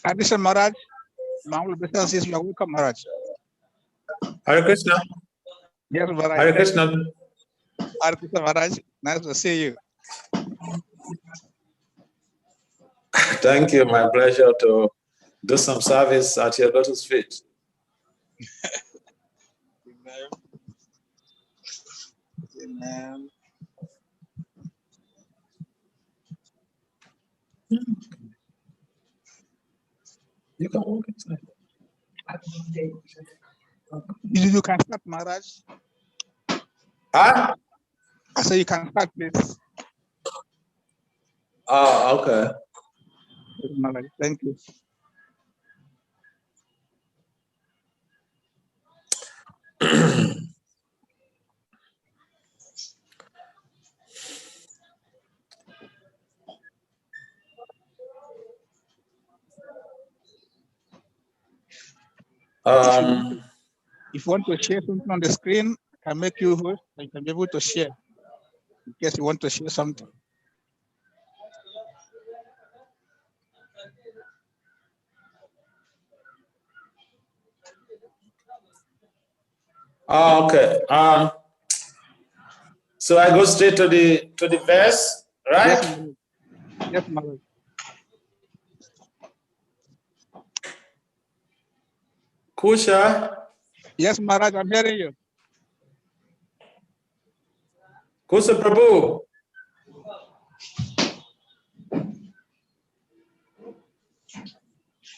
Addition Maharaj, Mahmoud Bishan says you are welcome, Maharaj. Hare Krishna. Yes, Maharaj. Hare Krishna. Hare Krishna, Maharaj. Nice to see you. Thank you. My pleasure to do some service at your lotus feet. Amen. You can walk inside. You can start, Maharaj. Ah? I say you can start, please. Oh, okay. Maharaj, thank you. If you want to share something on the screen, I can make you host. You can be able to share in case you want to share something. Oh, okay. So I go straight to the verse, right? Yes, Maharaj. Kusha. Yes, Maharaj, I'm hearing you. Kusha Prabhu.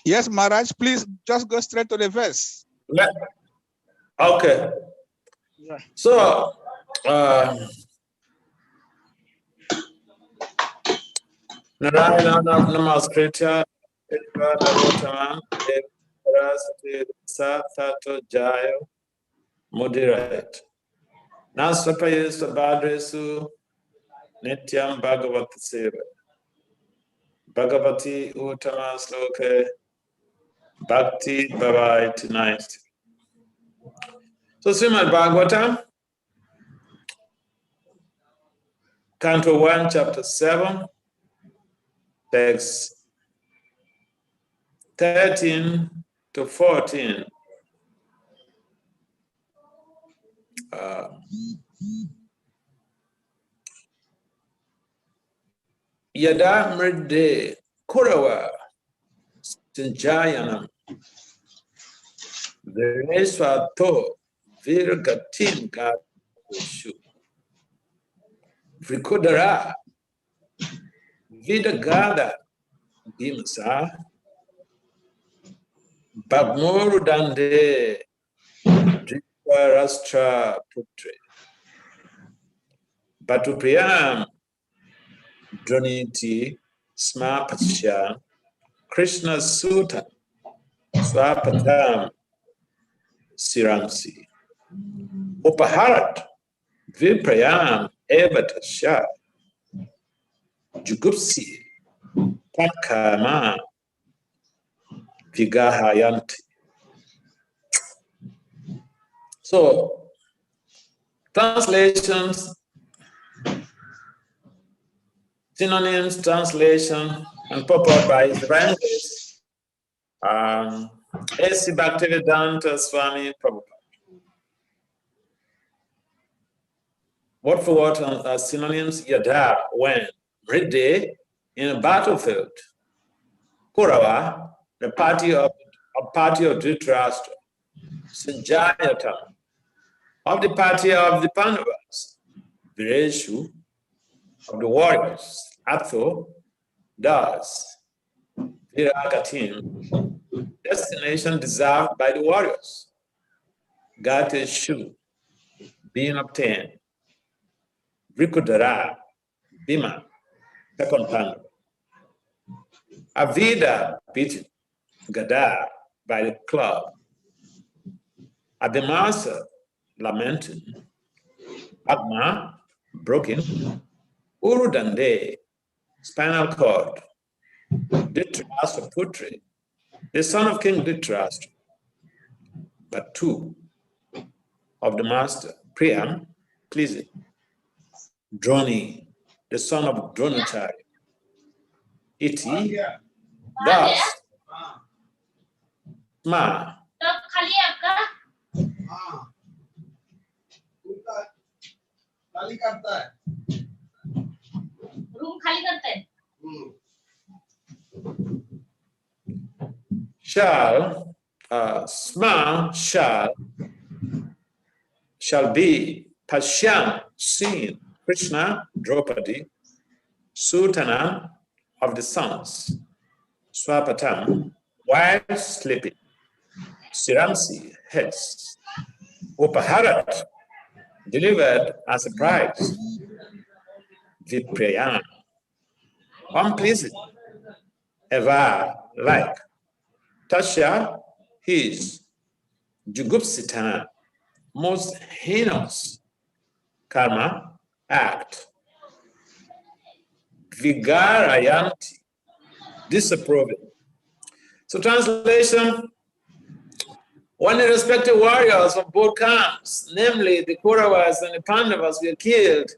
Yes, Maharaj, please just go straight to the verse. Yeah. Okay. Yeah. So, Narayana Namaskritya Navotaman Sathato Jayo Mudirat Nasvapayesu Badresu Nityam Bhagavati Seva Bhagavati Uttama Sloke Bhakti Bhavai tonight. So Srimad Bhagavatam, Canto 1, Chapter 7, text 13 to 14. Yada Mrde Kurawa Sinjayanam Vireswato Virgatin Gatushu Vrikudara Vidagada Bimsa Bagmuru Dande Driparastra Putre Batupriyam Droniti Smapasya Krishna Suta Swapatam Siramsi Upaharat Viprayam Evatasya Jugupsi Tankama Vigahayanti. So, translations, synonyms, translation, and purport by His Divine Grace, A.C. Bhaktivedanta Swami Prabhupada. Word for word synonyms: Yada, when, Mridde, in a battlefield, Kurawa, the party of Dhritarashtra, Sanjayata, of the party of the Pandavas, Vireshu, of the warriors, Atho, Das, Viragatim, destination deserved by the warriors, Gateshu, being obtained, Vrikudara, Bhima, second Pandava, Avida, beaten, Gada, by the club, Abhimasa, lamenting, Agma, broken, Urudande, spinal cord, Dhritarashtra Putri, the son of King Dhritarashtra, but two of the master, Priyam, pleasing, Droni, the son of Dronacharya, Iti, thus, SWAMI. SWAMI shall be Pashyam, seen, Krishna, Draupadi, Sutana of the sons, Swapatam, while sleeping, Siramsi, heads, Upaharat, delivered as a prize, Viprayana, unpleasing, ever like, Tasha, his, Jugupsitana, most heinous, karma, act, Vigarayanti, disapproving. So translation, when the respective warriors of both camps, namely the Kauravas and the Pandavas, were killed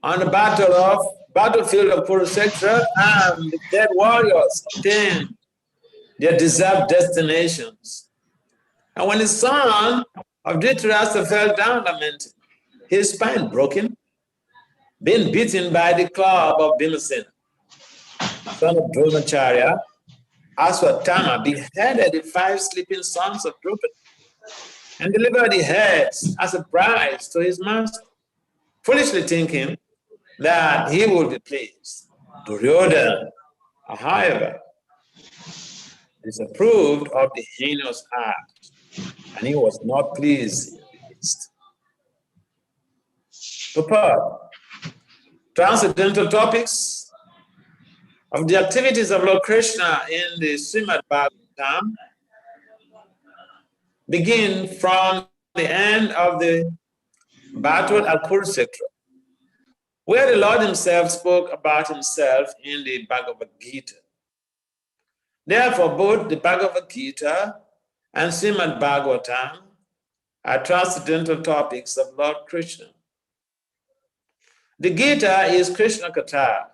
on the battlefield of Kurukshetra, and the dead warriors obtained their deserved destinations. And when the son of Dhritarashtra fell down lamenting, his spine broken, being beaten by the club of Bhimasena, son of Dronacharya, Aswatthama beheaded the 5 sleeping sons of Draupadi and delivered the heads as a prize to his master, foolishly thinking that he would be pleased. Duryodhana, however, disapproved of the heinous act, and he was not pleased in the least. Purport. Transcendental topics of the activities of Lord Krishna in the Srimad Bhagavatam begin from the end of the battle at Kurukshetra, where the Lord himself spoke about himself in the Bhagavad Gita. Therefore, both the Bhagavad Gita and Srimad Bhagavatam are transcendental topics of Lord Krishna. The Gita is Krishna Katha,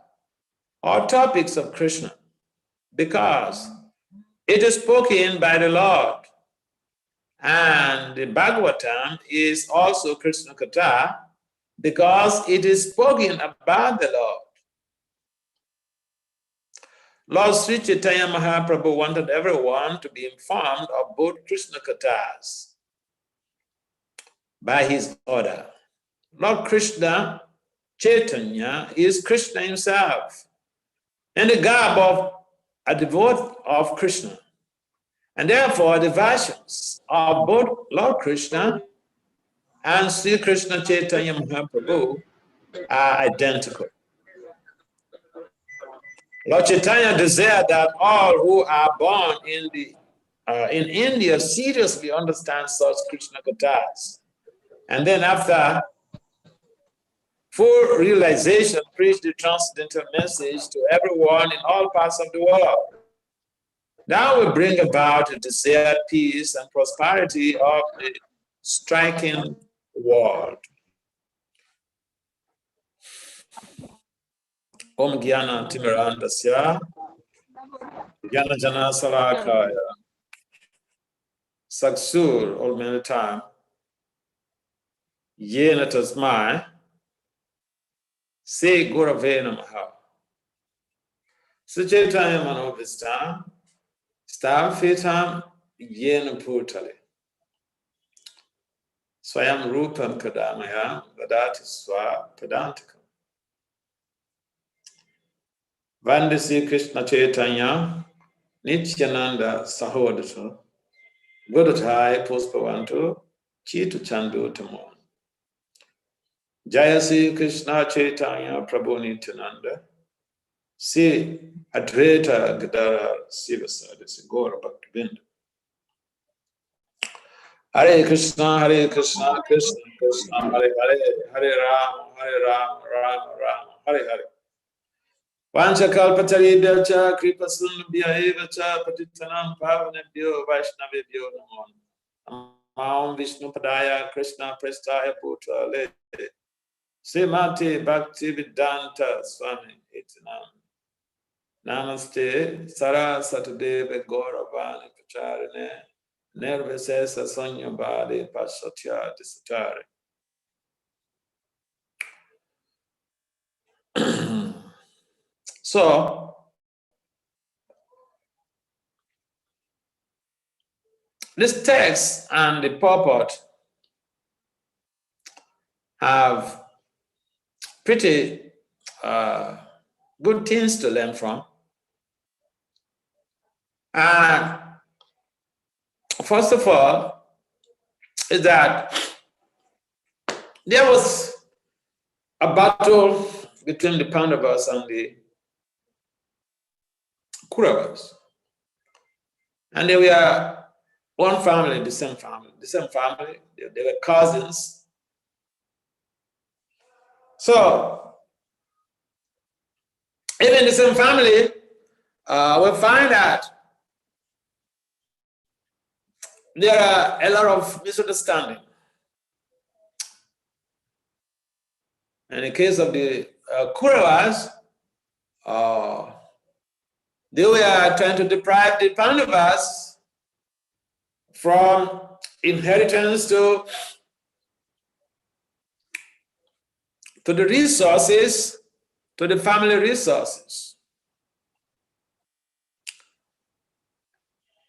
or topics of Krishna, because it is spoken by the Lord, and the Bhagavatam is also Krishna Katha, because it is spoken about the Lord. Lord Sri Chaitanya Mahaprabhu wanted everyone to be informed of both Krishna Kathas by his order. Lord Krishna Chaitanya is Krishna himself, in the garb of a devotee of Krishna. And therefore, the versions of both Lord Krishna and Sri Krishna Chaitanya Mahaprabhu are identical. Lord Chaitanya desired that all who are born in India seriously understand such Krishna Kathas, and then after full realization, preach the transcendental message to everyone in all parts of the world. That will bring about the desired peace and prosperity of the striking world. Om Gyana Timirandasya Gyana Jana Salakaya Saksur, all many time Yena Tasmai Se Gurave Namaha Suchaitanya Manovistam Stam Fitam Yena Putale Swayam Rupam Kadamaya Vadati Swa Padantikam Vandasi Krishna Chaitanya Nityananda Sahodata Gudatai Puspavantu Chitu Chandu Tamon Jayasi Krishna Chaitanya Prabhu Nityananda Si Advaita Gadara Sivasadi Gora Bhaktivinda Hare Krishna, Krishna Krishna, Hare Hare, Hare Ram, Ram Ram, Hare Hare. Vanchakalpatari cha Kripasundabhya eva cha Patitanam Pavanebhyo Vaishnavebhyo Namo Namo Vishnu Padaya Krishna Prestaya Putra Le Srimati Bhakti Vedanta Swami Itinam Namaste Sarasatadeva Gauravani Pacharine nerve sesa sogno body passatia disatare. So this text and the purport have pretty good things to learn from. And first of all, is that there was a battle between the Pandavas and the Kauravas. And they were one family, the same family. They were cousins. So, even the same family, we find that there are a lot of misunderstanding. In the case of the Kauravas, they were trying to deprive the Pandavas from inheritance to the resources, to the family resources.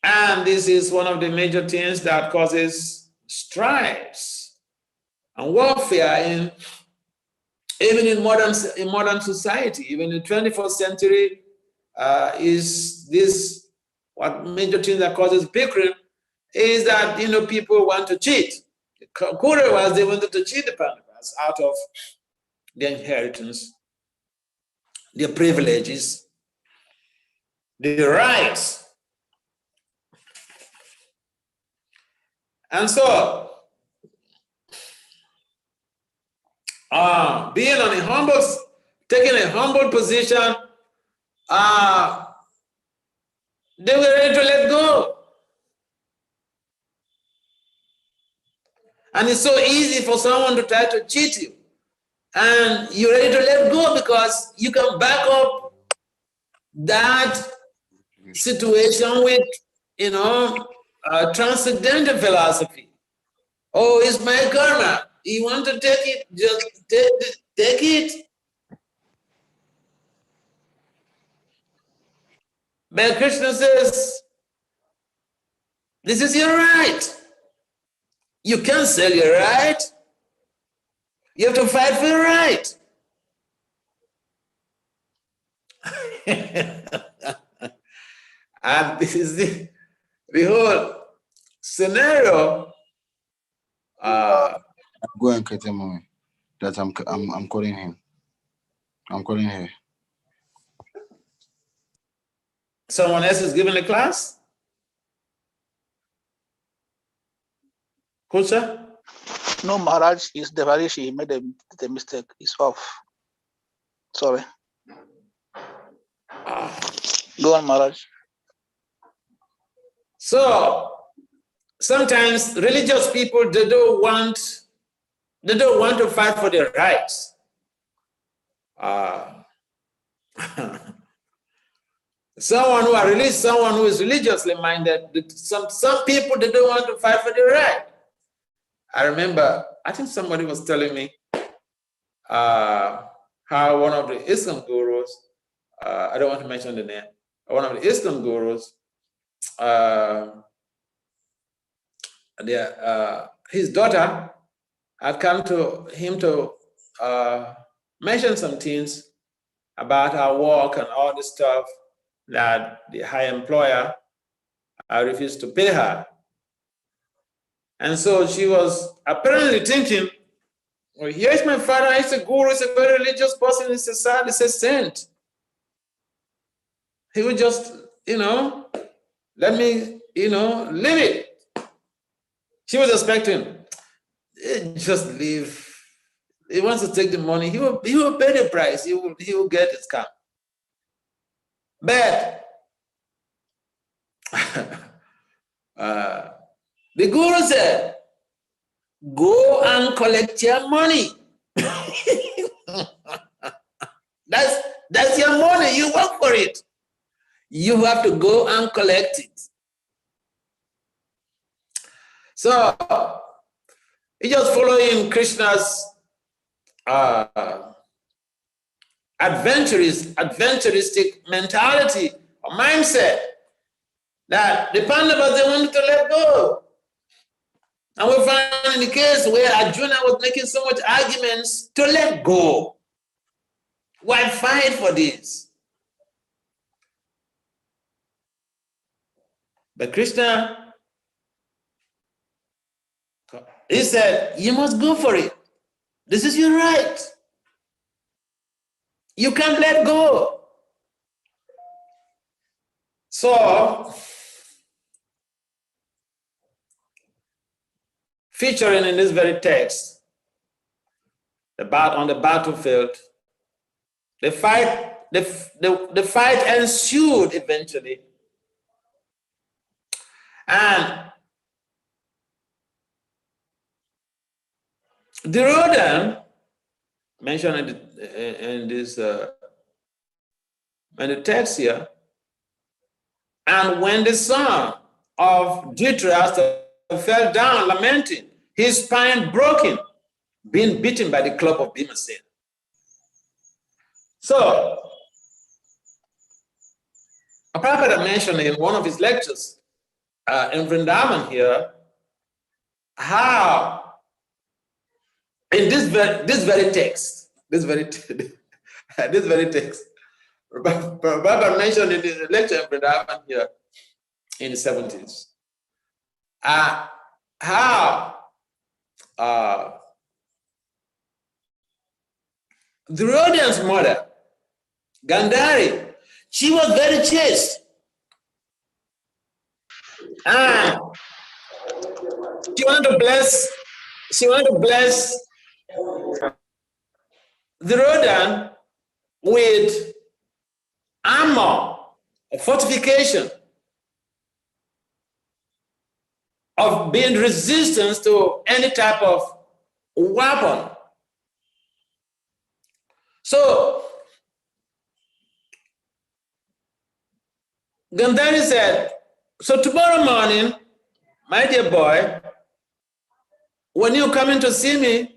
And this is one of the major things that causes strifes and warfare even in modern society. Even in the 21st century, is this what major thing that causes bickering is that people want to cheat. The Kauravas, they wanted to cheat the Pandavas out of their inheritance, their privileges, their rights. And so, being on taking a humble position, they were ready to let go. And it's so easy for someone to try to cheat you. And you're ready to let go because you can back up that situation with, transcendental philosophy. Oh, it's my karma. You want to take it, just take it. But Krishna says, this is your right. You can't sell your right. You have to fight for your right. And this is the whole scenario. Go and get him. That I'm calling him. I'm calling her. Someone else is giving a class? Kusha? No, Maharaj is Devarishi. He made the mistake. He's off. Sorry. Go on, Maharaj. So sometimes religious people, they don't want to fight for their rights. Someone who is religiously minded, some people, they don't want to fight for their right. I remember, I think somebody was telling me how one of the ISKCON gurus, I don't want to mention the name, one of the ISKCON gurus, his daughter had come to him to mention some things about her work and all this stuff that the high employer refused to pay her. And so she was apparently thinking, well, here's my father, he's a guru, he's a very religious person, he's a sad, he's a saint. He would just, let me, leave it. She was expecting, just leave. He wants to take the money, he will pay the price, he will get his car. But the guru said, go and collect your money. That's your money, you work for it. You have to go and collect it. So he just following Krishna's adventuristic mentality or mindset that the Pandavas, they wanted to let go. And we find in the case where Arjuna was making so much arguments to let go. Why fight for this? But Krishna, he said, you must go for it. This is your right. You can't let go. So, featuring in this very text, on the battlefield, the fight ensued eventually. And Duryodhana, mentioned in the text here, and when the son of Dhritarashtra fell down lamenting, his spine broken, being beaten by the club of Bhimasena. So, Prabhupada mentioned in one of his lectures in Vrindavan here, how in this very text, Prabhupada mentioned in his lecture in Vrindavan here in the 70s, how Duryodhana's mother, Gandhari, she was very chaste. And she wanted to bless Duryodhana with armor, a fortification of being resistant to any type of weapon. So Gandhari said, so tomorrow morning, my dear boy, when you come in to see me,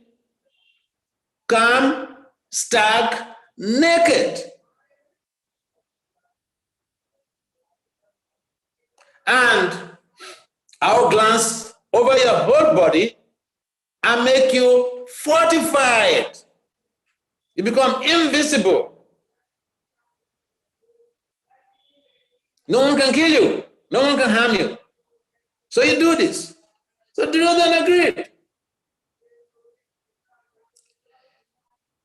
come stark naked. And I'll glance over your whole body and make you fortified. You become invisible. No one can kill you. No one can harm you. So you do this. So Duryodhana agreed.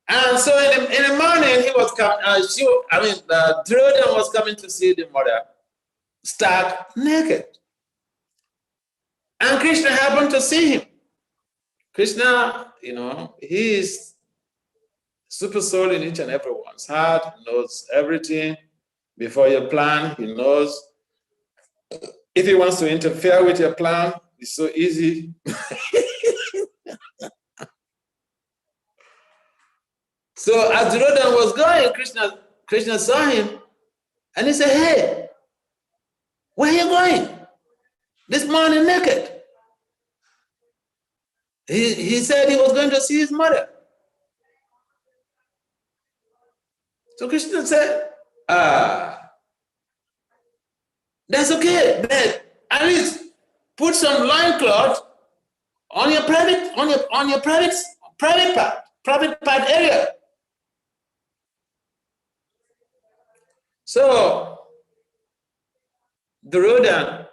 And so in the morning, he was coming. Duryodhana was coming to see the mother, stark naked. And Krishna happened to see him. Krishna, he is super soul in each and everyone's heart. He knows everything. Before you plan, he knows. If he wants to interfere with your plan, it's so easy. So as Duryodhana was going, Krishna saw him and he said, hey, where are you going? This morning naked. He said he was going to see his mother. So Krishna said, that's okay, but at least put some loincloth on your private part area. So Duryodhana,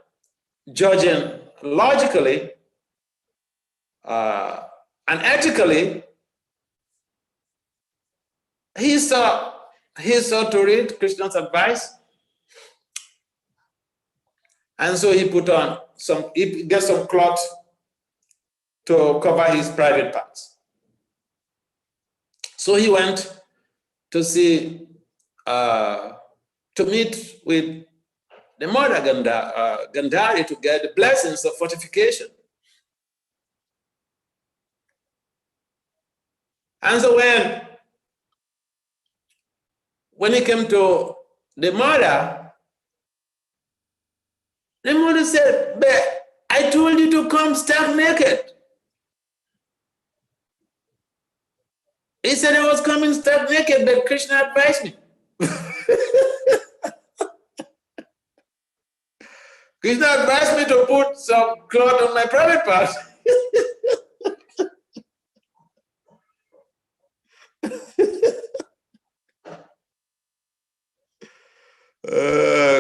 judging logically and ethically, he saw to read Krishna's advice, and so he put on he got some cloth to cover his private parts. So he went to see, to meet with the mother Gandhari to get the blessings of fortification. And so when he came to the mother said, but I told you to come stark naked. He said I was coming stark naked, but Krishna advised me. Krishna advised me to put some cloth on my private part.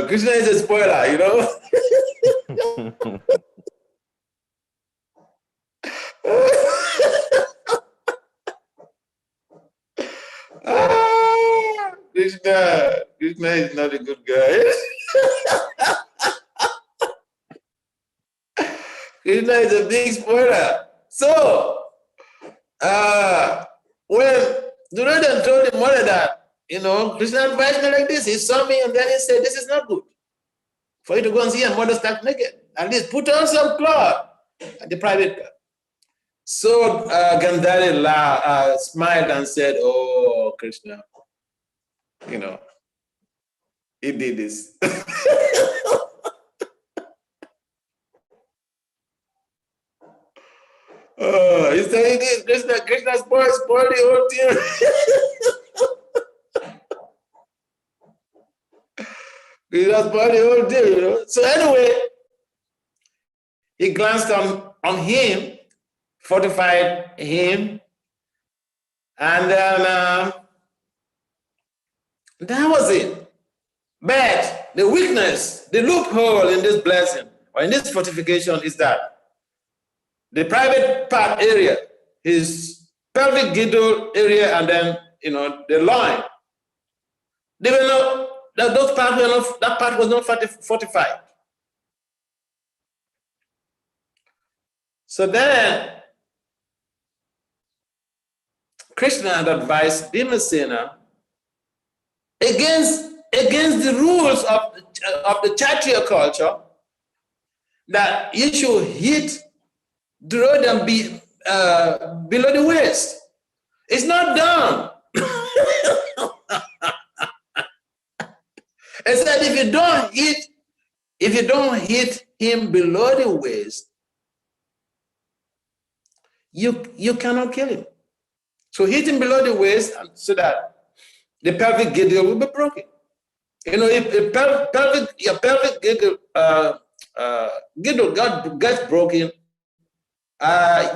Krishna is a spoiler, you know. Krishna is not a good guy. Krishna is a big spoiler. So, when Duryodhana told him mother that, you know, Krishna advised me like this, he saw me and then he said, this is not good for you to go and see your mother stark naked. At least put on some cloth at the private part. So Gandhari smiled and said, oh, Krishna, you know, he did this. He said he did. Krishna spoiled the whole thing. Krishna spoiled the whole thing, you know. So anyway, he glanced on him, fortified him, and then that was it. But the weakness, the loophole in this blessing, or in this fortification is that the private part area, his pelvic girdle area, and then, you know, the loin, they were not, that part was not fortified. So then, Krishna had advised Bhimasena against the rules of the Kshatriya culture that you should hit Duryodhana below the waist. It's not done. It said if you don't hit him below the waist, you cannot kill him. So hit him below the waist so that the pelvic girdle will be broken. You know, if your pelvic girdle gets broken,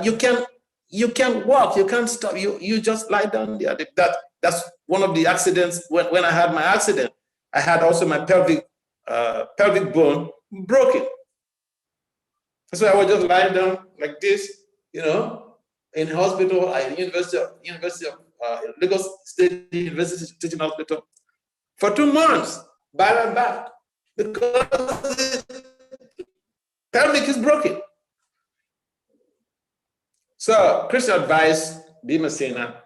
you can't walk, you can't stop, you just lie down there. That's one of the accidents. When I had my accident, I had also my pelvic bone broken. So I was just lying down like this, you know, in hospital, University of Lagos State University Teaching Hospital for 2 months, by and back, because the pelvic is broken. So Krishna advised Bhimasena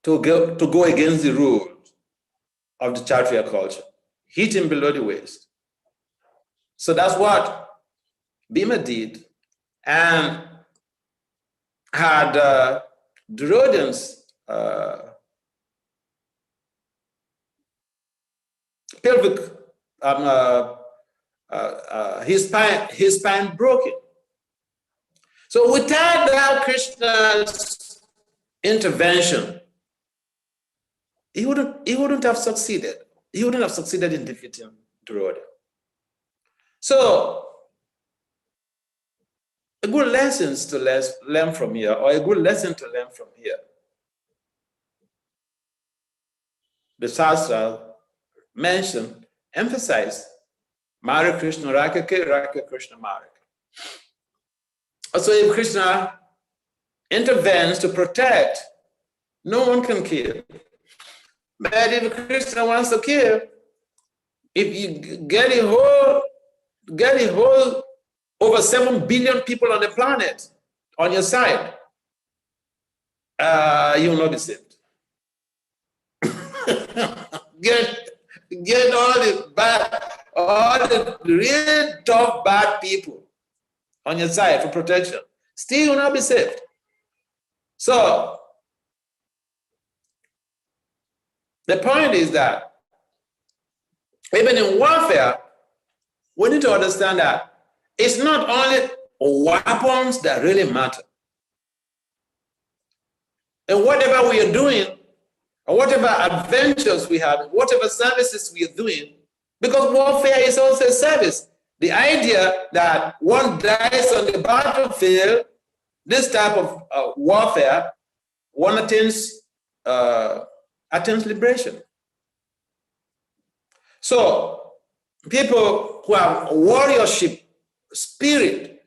to go against the rules of the Kshatriya culture, hit him below the waist. So that's what Bhima did, and had Duryodhana's pelvic, his spine broken. So without Krishna's intervention, he wouldn't have succeeded. He wouldn't have succeeded in defeating Duryodhana. So a good lesson to learn from here, or a good lesson to learn from here. The Shastra emphasized Mara Krishna Rakake, Raka Krishna Mara. Also, if Krishna intervenes to protect, no one can kill. But if Krishna wants to kill, if you get a whole over 7 billion people on the planet on your side, you will not be saved. get all the real tough, bad people on your side for protection. Still, you will not be saved. So, the point is that even in warfare, we need to understand that it's not only weapons that really matter. And whatever we are doing, or whatever adventures we have, whatever services we are doing, because warfare is also a service. The idea that one dies on the battlefield, this type of warfare, one attains liberation. So people who have warriorship spirit,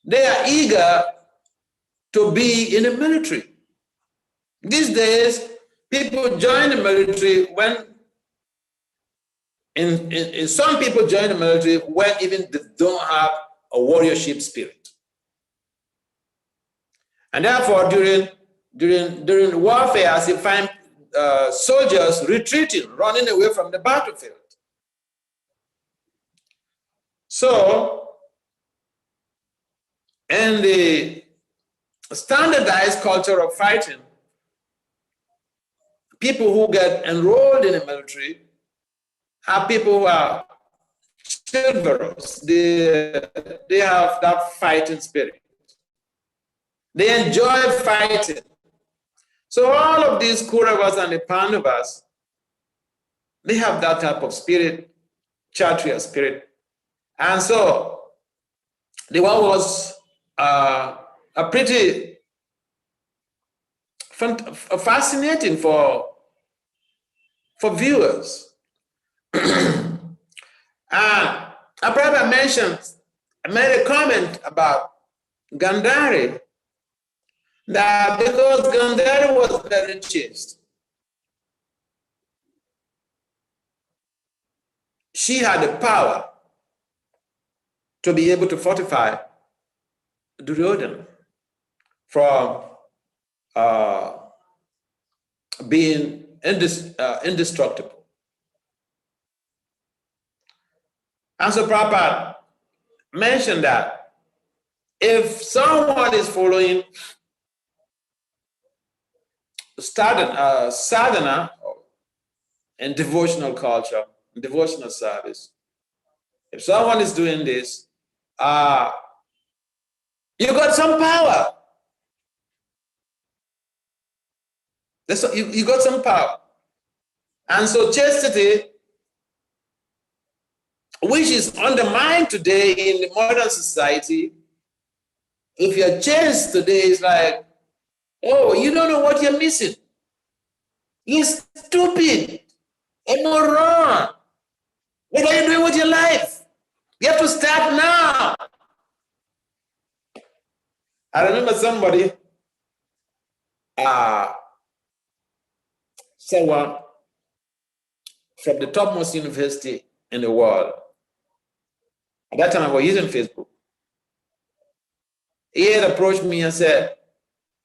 they are eager to be in the military. These days, people join the military when, in some people join the military when even they don't have a warriorship spirit. And therefore, during warfare, as you find soldiers retreating, running away from the battlefield. So, in the standardized culture of fighting, people who get enrolled in the military are people who are chivalrous. They have that fighting spirit. They enjoy fighting. So all of these Kauravas and the Pandavas, they have that type of spirit, Kshatriya spirit. And so the one was a pretty fascinating for viewers. And Prabhupada made a comment about Gandhari, that because Gandhari was very chaste, she had the power to be able to fortify Duryodhana from being indestructible. And so Prabhupada mentioned that if someone is following sadhana and devotional culture, devotional service, if someone is doing this, you got some power. You got some power. And so chastity, which is undermined today in the modern society, if you're chaste today, it's like, oh, you don't know what you're missing. You're stupid, a moron. What are you doing with your life? You have to start now. I remember someone from the topmost university in the world. At that time, I was using Facebook. He had approached me and said,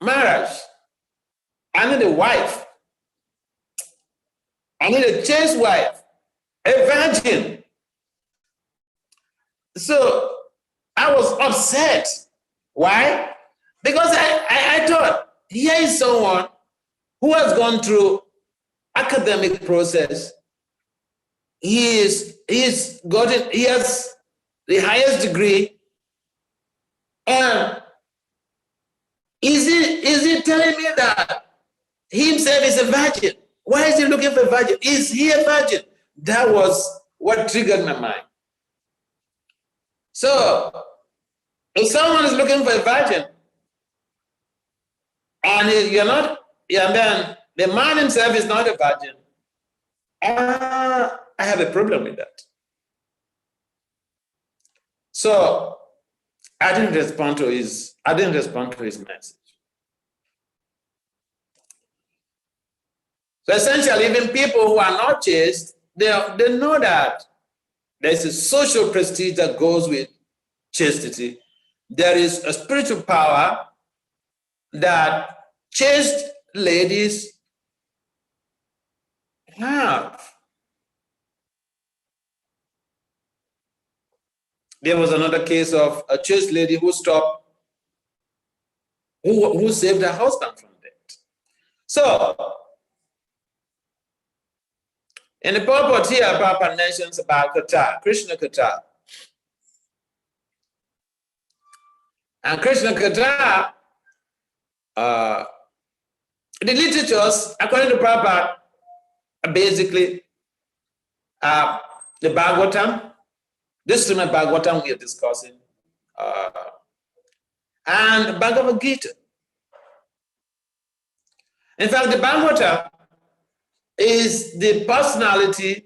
Maharaj, I need a wife. I need a chaste wife, a virgin. So I was upset. Why? Because I thought, here is someone who has gone through academic process. He has the highest degree. And is he telling me that he himself is a virgin? Why is he looking for a virgin? Is he a virgin? That was what triggered my mind. So, if someone is looking for a virgin, and you're not, and then the man himself is not a virgin, I have a problem with that. So I didn't respond to his message. So essentially, even people who are not chaste, they know that there's a social prestige that goes with chastity. There is a spiritual power that chaste ladies have. There was another case of a chaste lady who saved her husband from death. So, in the purport here, Papa mentions about Kata, Krishna Kata. And Krishna Katha, the literatures, according to Prabhupada, are basically the Bhagavatam, this is my Bhagavatam we are discussing, and Bhagavad Gita. In fact, the Bhagavatam is the personality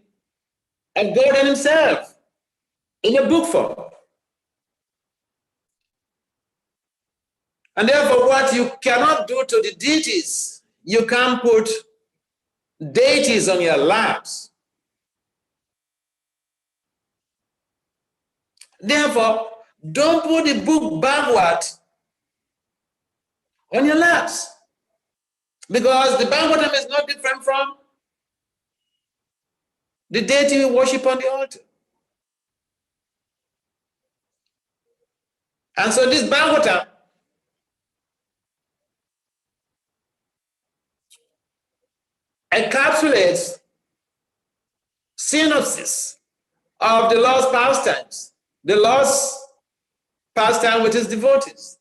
of God himself in a book form. And therefore, what you cannot do to the deities, you can't put deities on your laps. Therefore, don't put the book Bhagavad on your laps. Because the Bhagavatam is not different from the deity we worship on the altar. And so this Bhagavatam encapsulates synopsis of the Lord's pastimes, the Lord's pastime with his devotees.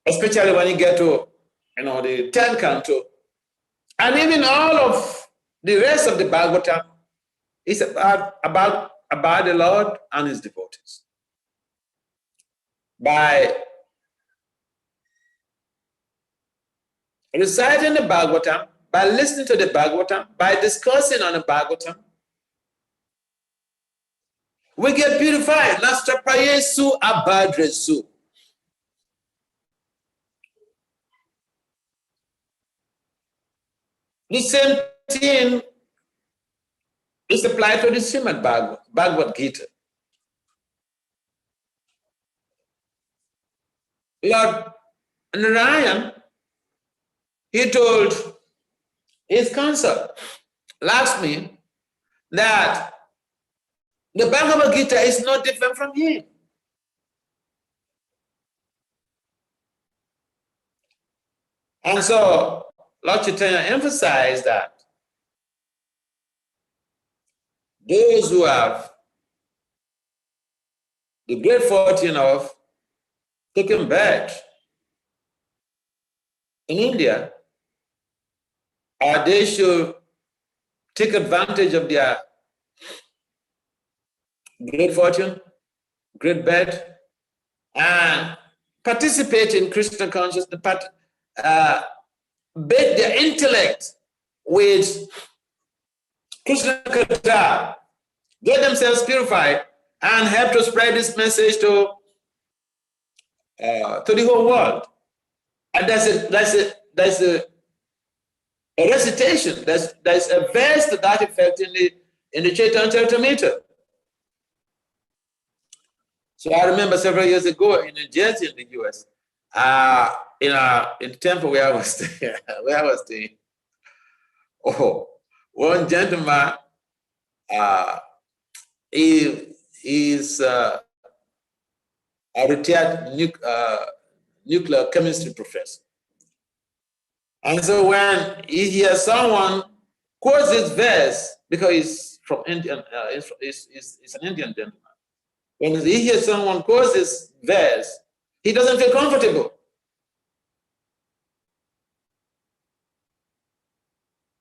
Especially when you get to, the 10th canto. And even all of the rest of the Bhagavatam is about the Lord and his devotees. By reciting the Bhagavatam, by listening to the Bhagavatam, by discussing on the Bhagavatam, we get purified. Nasta prayesu abhadresu. The same thing is applied to the Srimad Bhagavad Gita. Lord Narayan, he told his consort, Lakshmi, that the Bhagavad Gita is not different from him. And so Lord Chaitanya emphasized that those who have the great fortune of taking birth in India, they should take advantage of their great fortune, great birth, and participate in Krishna consciousness, bait their intellect with Krishna Katha, get themselves purified, and help to spread this message to the whole world. And that's a recitation. There's a verse to that effect in the Chaitanya Charitamrita. So I remember several years ago in New Jersey, in the U.S., in the temple where I was staying, one gentleman, he's a retired nuclear chemistry professor. And so when he hears someone quotes this verse, because he's from Indian, he's an Indian gentleman. When he hears someone quotes this verse, he doesn't feel comfortable.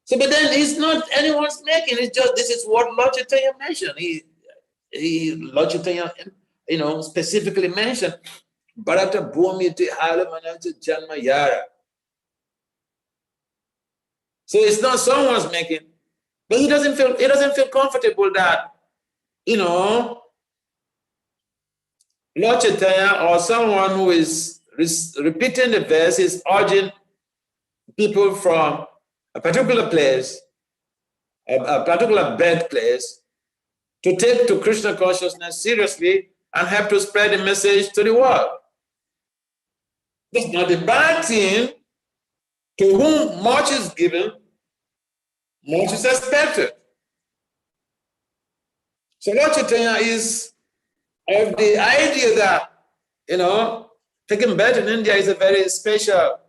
So, but then it's not anyone's making, it's just, this is what Lord Chaitanya mentioned. Lord Chaitanya, specifically mentioned, Bharata Bhumi Te Halamananta Janma Yara. So it's not someone's making, but he doesn't feel comfortable that, Lord Chaitanya or someone who is repeating the verse is urging people from a particular place, a particular birthplace, to take to Krishna consciousness seriously and help to spread the message to the world. It's not a bad thing. To whom much is given, much is expected. So Lord Chaitanya is of the idea that, taking birth in India is a very special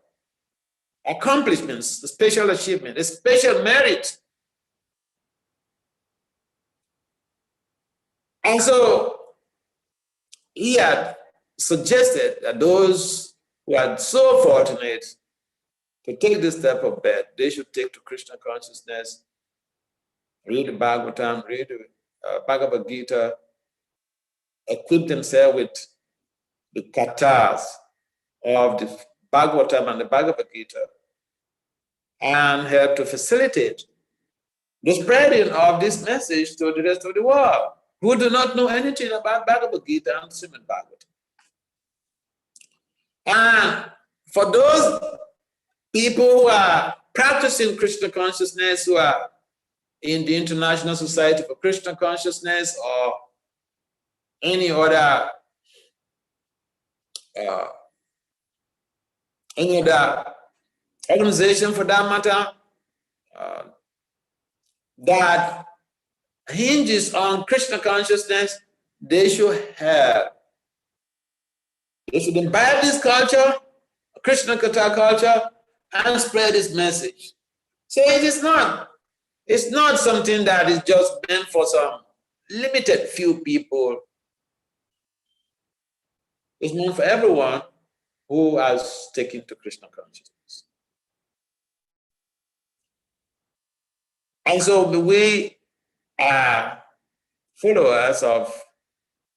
accomplishment, a special achievement, a special merit. And so he had suggested that those who are so fortunate to take this step of faith, they should take to Krishna consciousness, read the Bhagavatam, read the Bhagavad Gita, equip themselves with the kathas of the Bhagavatam and the Bhagavad Gita, and help to facilitate the spreading of this message to the rest of the world who do not know anything about Bhagavad Gita and Srimad Bhagavatam. And for those people who are practicing Krishna consciousness, who are in the International Society for Krishna Consciousness or any other organization for that matter, that hinges on Krishna consciousness, they should have. They should imbibe this culture, Krishna Katha culture, and spread this message. So it's not something that is just meant for some limited few people. It's meant for everyone who has taken to Krishna consciousness. And so we are followers of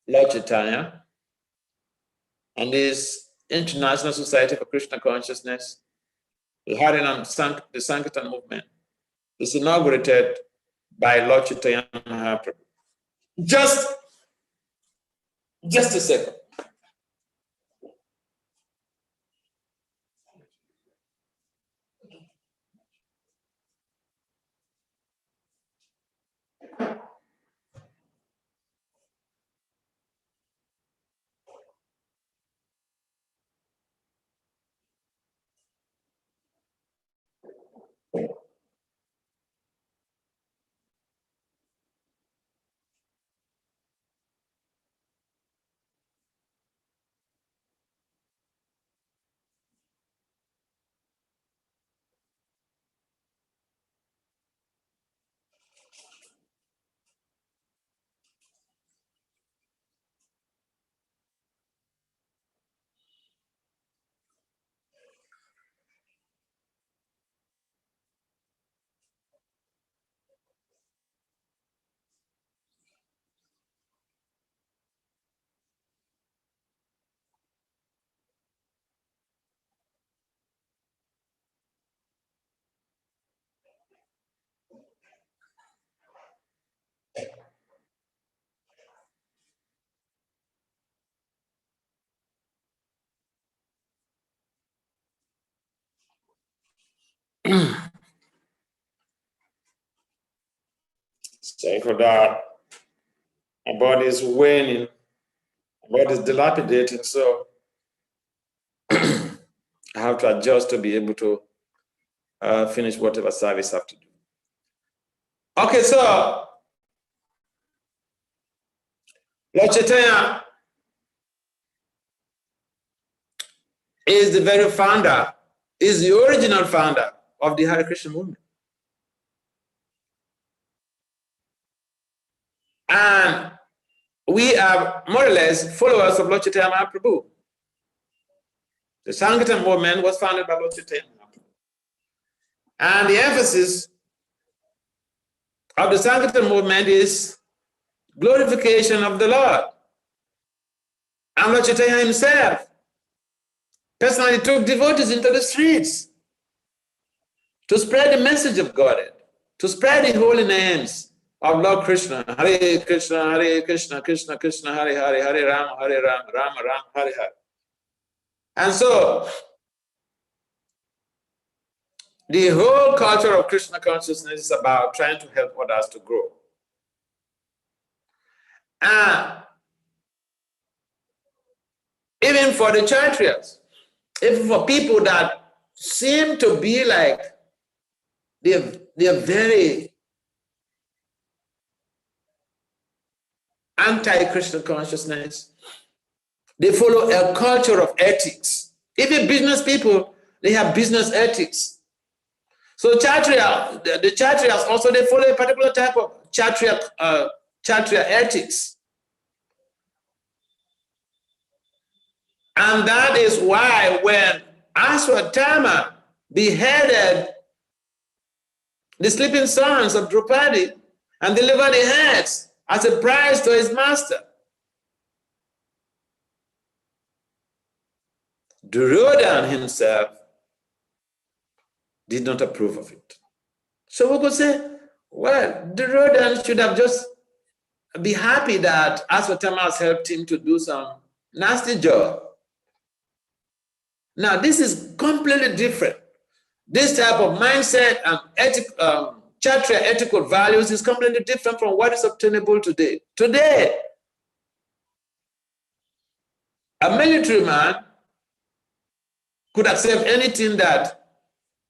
Lord Chaitanya and this International Society for Krishna Consciousness, the Harinam, the Sankirtan movement, is inaugurated by Lord Chaitanya Mahaprabhu. Just a second. Sorry for that. My body is waning, my body is dilapidating, so I have to adjust to be able to finish whatever service I have to do. Okay, so Lord Chaitanya is the very founder, is the original founder of the Hare Krishna movement. And we are more or less followers of Lord Chaitanya Mahaprabhu. The Sankirtan movement was founded by Lord Chaitanya Mahaprabhu. And the emphasis of the Sankirtan movement is glorification of the Lord. And Lord Chaitanya himself personally took devotees into the streets to spread the message of God, to spread the holy names of Lord Krishna. Hare Krishna, Krishna Krishna, Hare Hare, Hare Rama, Rama Rama, Hare Hare. And so, the whole culture of Krishna consciousness is about trying to help others to grow. And even for the Kshatriyas, even for people that seem to be like they're very anti-Krishna consciousness, they follow a culture of ethics. Even business people, they have business ethics. So Kshatriya, the Kshatriyas also, they follow a particular type of Kshatriya ethics. And that is why when Ashwatthama beheaded the sleeping sons of Draupadi and delivered the heads as a prize to his master, Duryodhana himself did not approve of it. So we could say, well, Duryodhana should have just be happy that Ashwatthama has helped him to do some nasty job. Now, this is completely different. This type of mindset and Kshatriya ethical values is completely different from what is obtainable today. Today, a military man could accept anything that,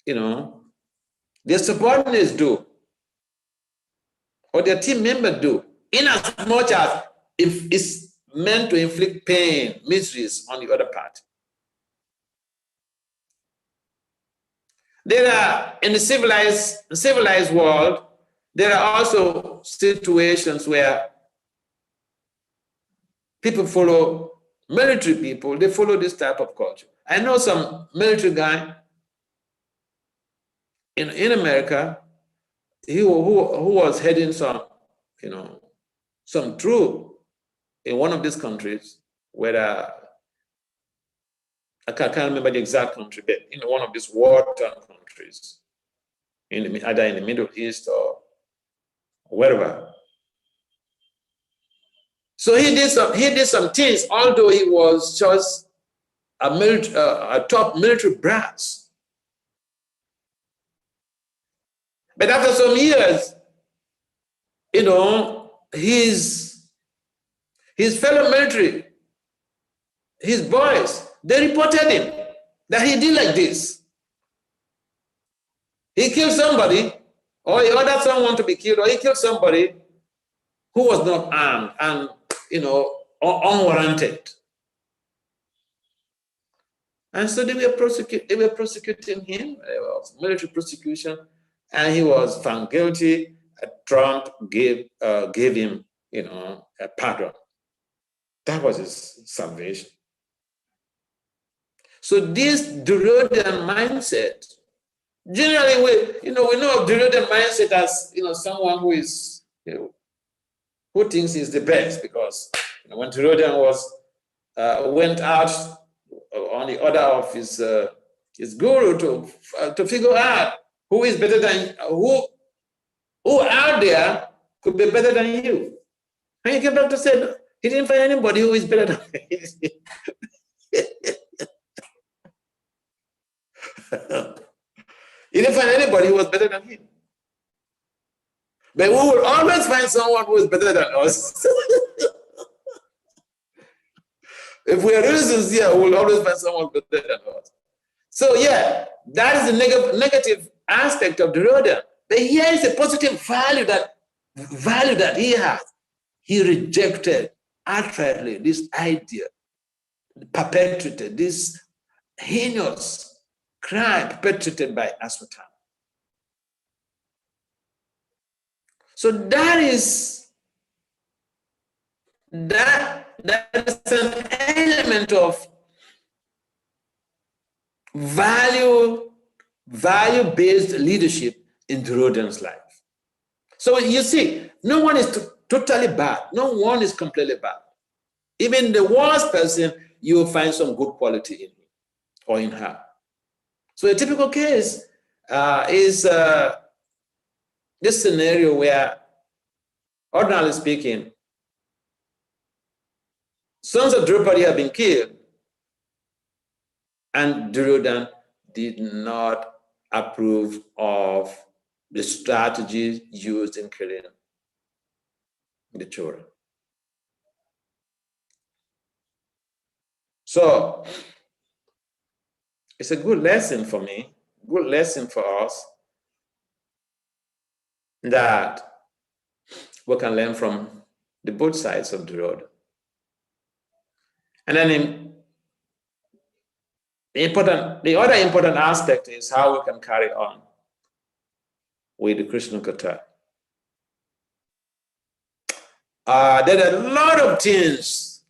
their subordinates do or their team members do, in as much as if it's meant to inflict pain, miseries on the other party. There are, in the civilized world, there are also situations where people follow, military people, they follow this type of culture. I know some military guy in America, who was heading some, some troop in one of these countries, where I can't remember the exact country, but in one of these war-torn countries, either in the Middle East or wherever. So he did some things, although he was just a top military brass. But after some years, his fellow military, his boys, they reported him that he did like this. He killed somebody, or he ordered someone to be killed, or he killed somebody who was not armed and, unwarranted. And so they were prosecuting him. It was military prosecution, and he was found guilty. Trump gave him, a pardon. That was his salvation. So this Duryodhana mindset, generally we know of Duryodhana mindset as someone who is who thinks he's the best, because when Duryodhana went out on the order of his guru to figure out who is better than who out there could be better than you, and he came back to say he didn't find anybody who is better than him. He didn't find anybody who was better than him. But we will always find someone who is better than us. If we are really sincere, we will always find someone better than us. So yeah, that is the negative aspect of Duryodhana. But here is a positive value that he has. He rejected outrightly this idea, perpetrated this heinous crime perpetrated by Ashwatthama. So that is an element of value-based leadership in Duryodhana's life. So you see, no one is totally bad. No one is completely bad. Even the worst person, you will find some good quality in him or in her. So a typical case is this scenario where, ordinarily speaking, sons of Draupadi have been killed, and Duryodhana did not approve of the strategies used in killing the children. So it's a good lesson for me, good lesson for us, that we can learn from the both sides of the road. And then the other important aspect is how we can carry on with the Krishna Katha. There are a lot of things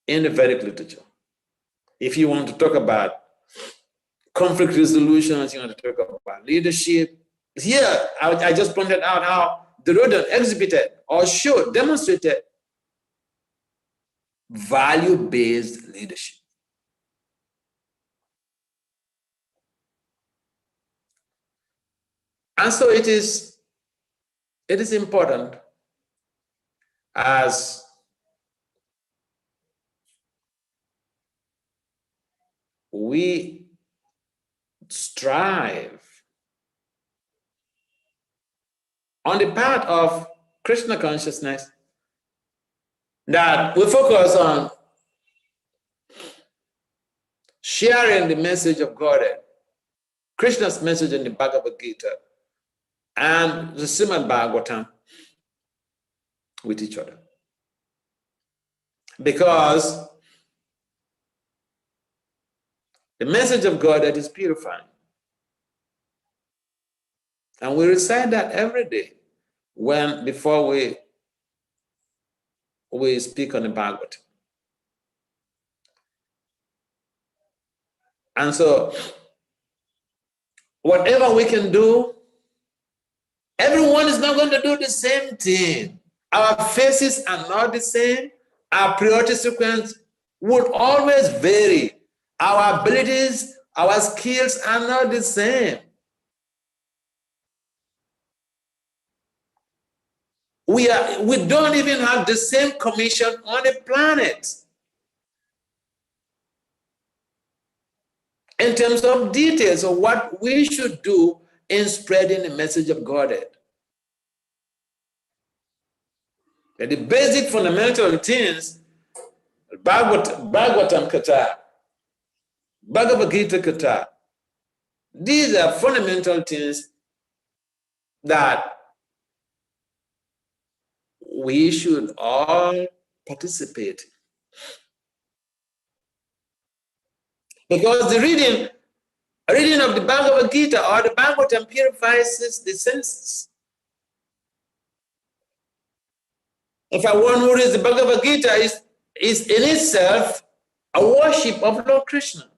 in the Vedic literature If you want to talk about conflict resolutions, you want to talk about leadership. Here, I just pointed out how the rodent exhibited or showed, demonstrated value-based leadership. And so it is important as we strive on the part of Krishna consciousness that we focus on sharing the message of Godhead, Krishna's message in the Bhagavad Gita and the Srimad Bhagavatam with each other. Because the message of Godhead is purifying. And we recite that every day before we speak on the Bhagavatam. And so, whatever we can do, everyone is not going to do the same thing. Our faces are not the same. Our priority sequence would always vary. Our abilities, our skills are not the same. We don't even have the same commission on the planet in terms of details of what we should do in spreading the message of Godhead. And the basic fundamental things, Bhagavatam Katha, Bhagavad Gita Katha, these are fundamental things that we should all participate in. Because the reading of the Bhagavad Gita or the Bhagavatam purifies the senses. If one who reads the Bhagavad Gita is in itself a worship of Lord Krishna.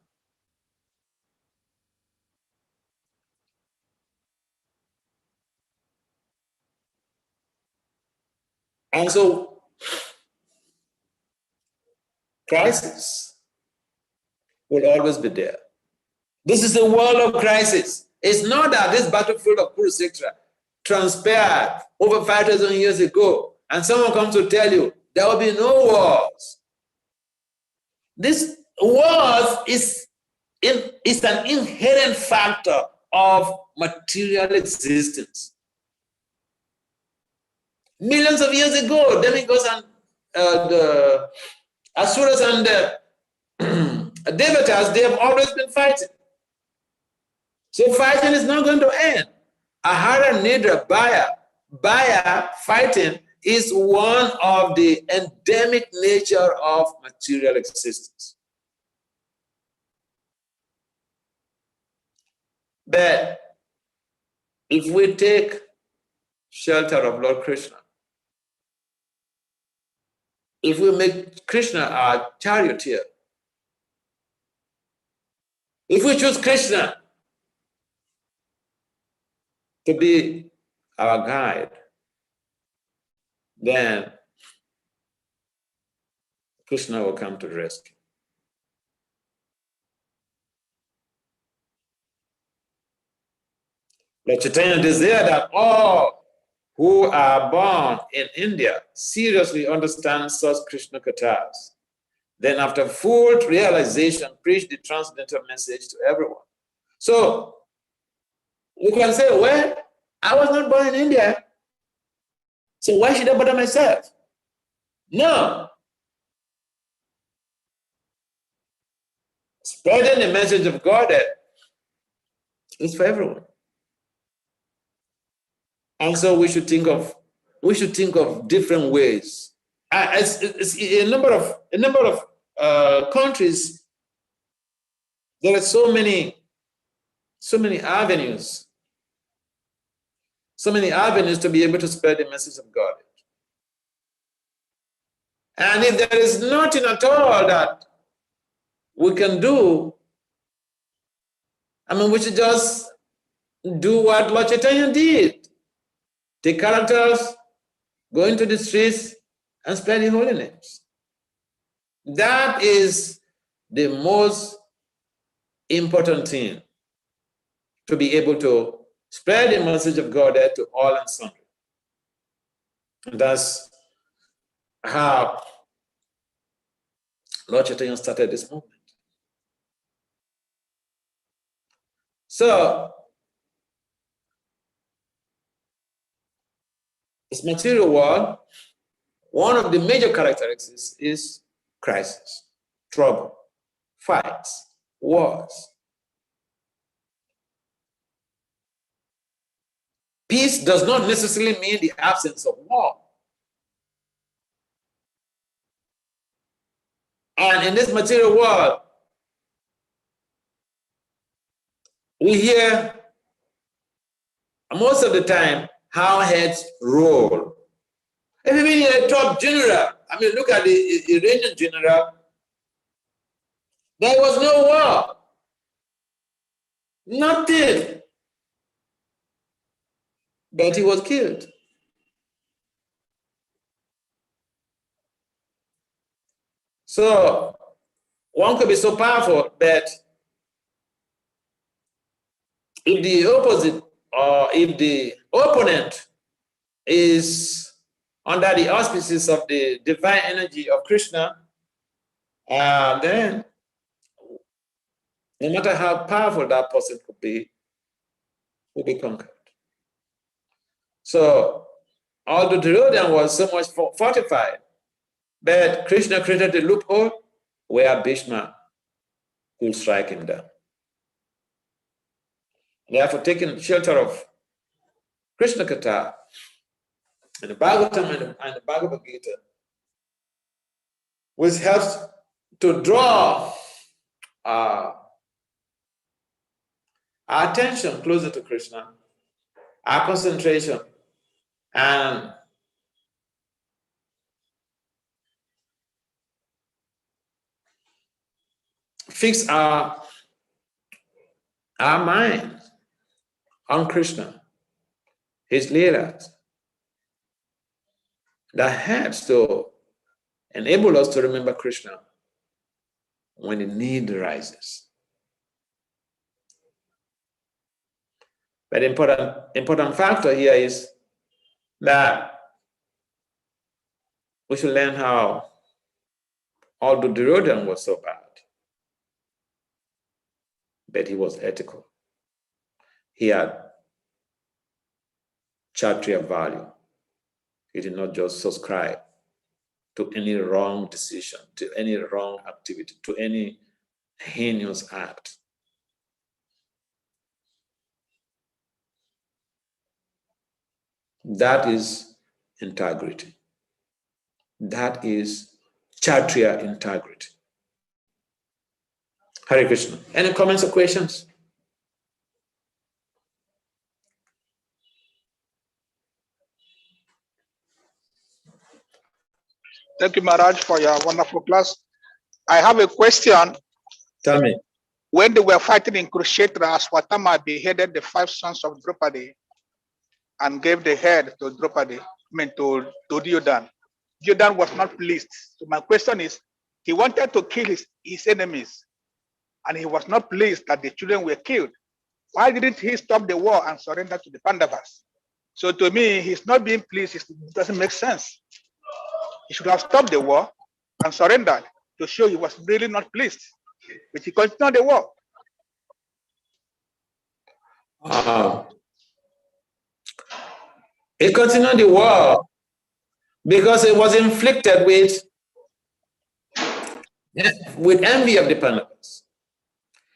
And so, crisis will always be there. This is a world of crisis. It's not that this battlefield of Kurukshetra transpired over 5,000 years ago, and someone comes to tell you there will be no wars. This wars is an inherent factor of material existence. Millions of years ago, demigods and the Asuras and the Devatas, they have always been fighting. So fighting is not going to end. Ahara, Nidra, Baya fighting is one of the endemic nature of material existence. But if we take shelter of Lord Krishna, if we make Krishna our charioteer, if we choose Krishna to be our guide, then Krishna will come to the rescue. Lord Chaitanya desired that all who are born in India seriously understand such Krishna kathas. Then after full realization, preach the transcendental message to everyone. So we can say, well, I was not born in India, so why should I bother myself? No. Spreading the message of God is for everyone. And so we should think of different ways. It's a number of countries. There are so many avenues to be able to spread the message of God. And if there is nothing at all that we can do, we should just do what Lord Chaitanya did. Take characters, go into the streets, and spread the holy names. That is the most important thing, to be able to spread the message of God to all and sundry. And that's how Lord Chaitanya started this movement. So, this material world, one of the major characteristics is crisis, trouble, fights, wars. Peace does not necessarily mean the absence of war. And in this material world, we hear most of the time how heads roll. Even a top general, look at the Iranian general, there was no war. Nothing. But he was killed. So one could be so powerful that if the opposite or if the opponent is under the auspices of the divine energy of Krishna, then no matter how powerful that person could be, will be conquered. So, although Duryodhana was so much fortified, but Krishna created a loophole where Bhishma could strike him down. Therefore, taking shelter of Krishna Katha and the Bhagavatam and the Bhagavad Gita, which helps to draw our attention closer to Krishna, our concentration, and fix our mind on Krishna, his leelas. That helps to enable us to remember Krishna when the need arises. But the important factor here is that we should learn how, although Duryodhana was so bad, but he was ethical. He had Kshatriya value. He did not just subscribe to any wrong decision, to any wrong activity, to any heinous act. That is integrity. That is Kshatriya integrity. Hare Krishna. Any comments or questions? Thank you, Maharaj, for your wonderful class. I have a question. Tell me. When they were fighting in Kurukshetra, Swatama beheaded the 5 sons of Draupadi and gave the head to Draupadi, to Duryodhana. Duryodhana was not pleased. So my question is, he wanted to kill his enemies, and he was not pleased that the children were killed. Why didn't he stop the war and surrender to the Pandavas? So to me, he's not being pleased. It doesn't make sense. He should have stopped the war and surrendered to show he was really not pleased. But he continued the war. He continued the war because it was inflicted with envy of the Pandavas.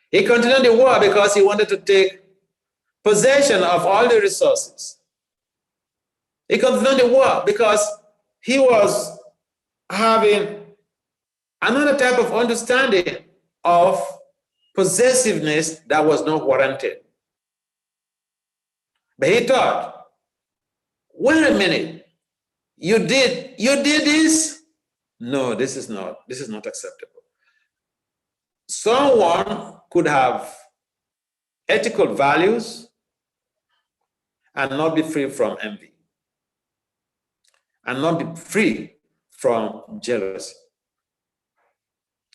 He continued the war because he wanted to take possession of all the resources. He continued the war because he was having another type of understanding of possessiveness that was not warranted. But he thought, wait a minute, you did this? No, this is not acceptable. someone could have ethical values and not be free from envy, and not be free from jealousy.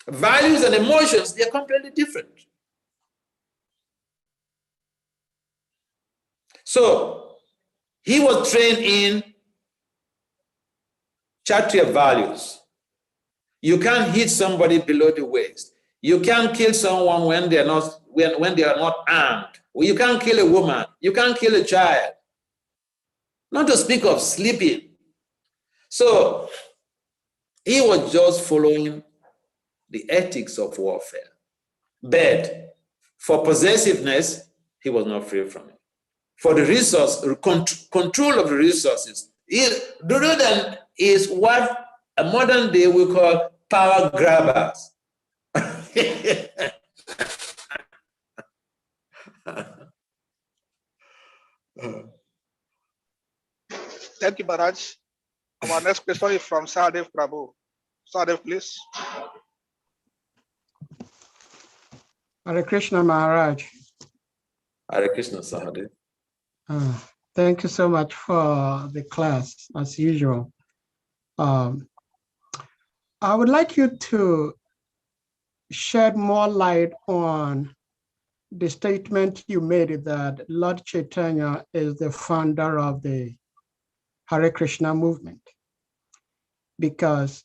Values and emotions, they're completely different. So he was trained in Kshatriya values. You can't hit somebody below the waist. You can't kill someone when they are not armed. You can't kill a woman. You can't kill a child. Not to speak of sleeping. So he was just following the ethics of warfare. But for possessiveness, he was not free from it. For the resource, control of the resources, Duryodhana is what a modern day we call power grabbers. Thank you, Maharaj. Our next question is from Sahadev Prabhu. Sahadev, please. Hare Krishna, Maharaj. Hare Krishna, Sahadev. Thank you so much for the class, as usual. I would like you to shed more light on the statement you made that Lord Chaitanya is the founder of the Hare Krishna movement. Because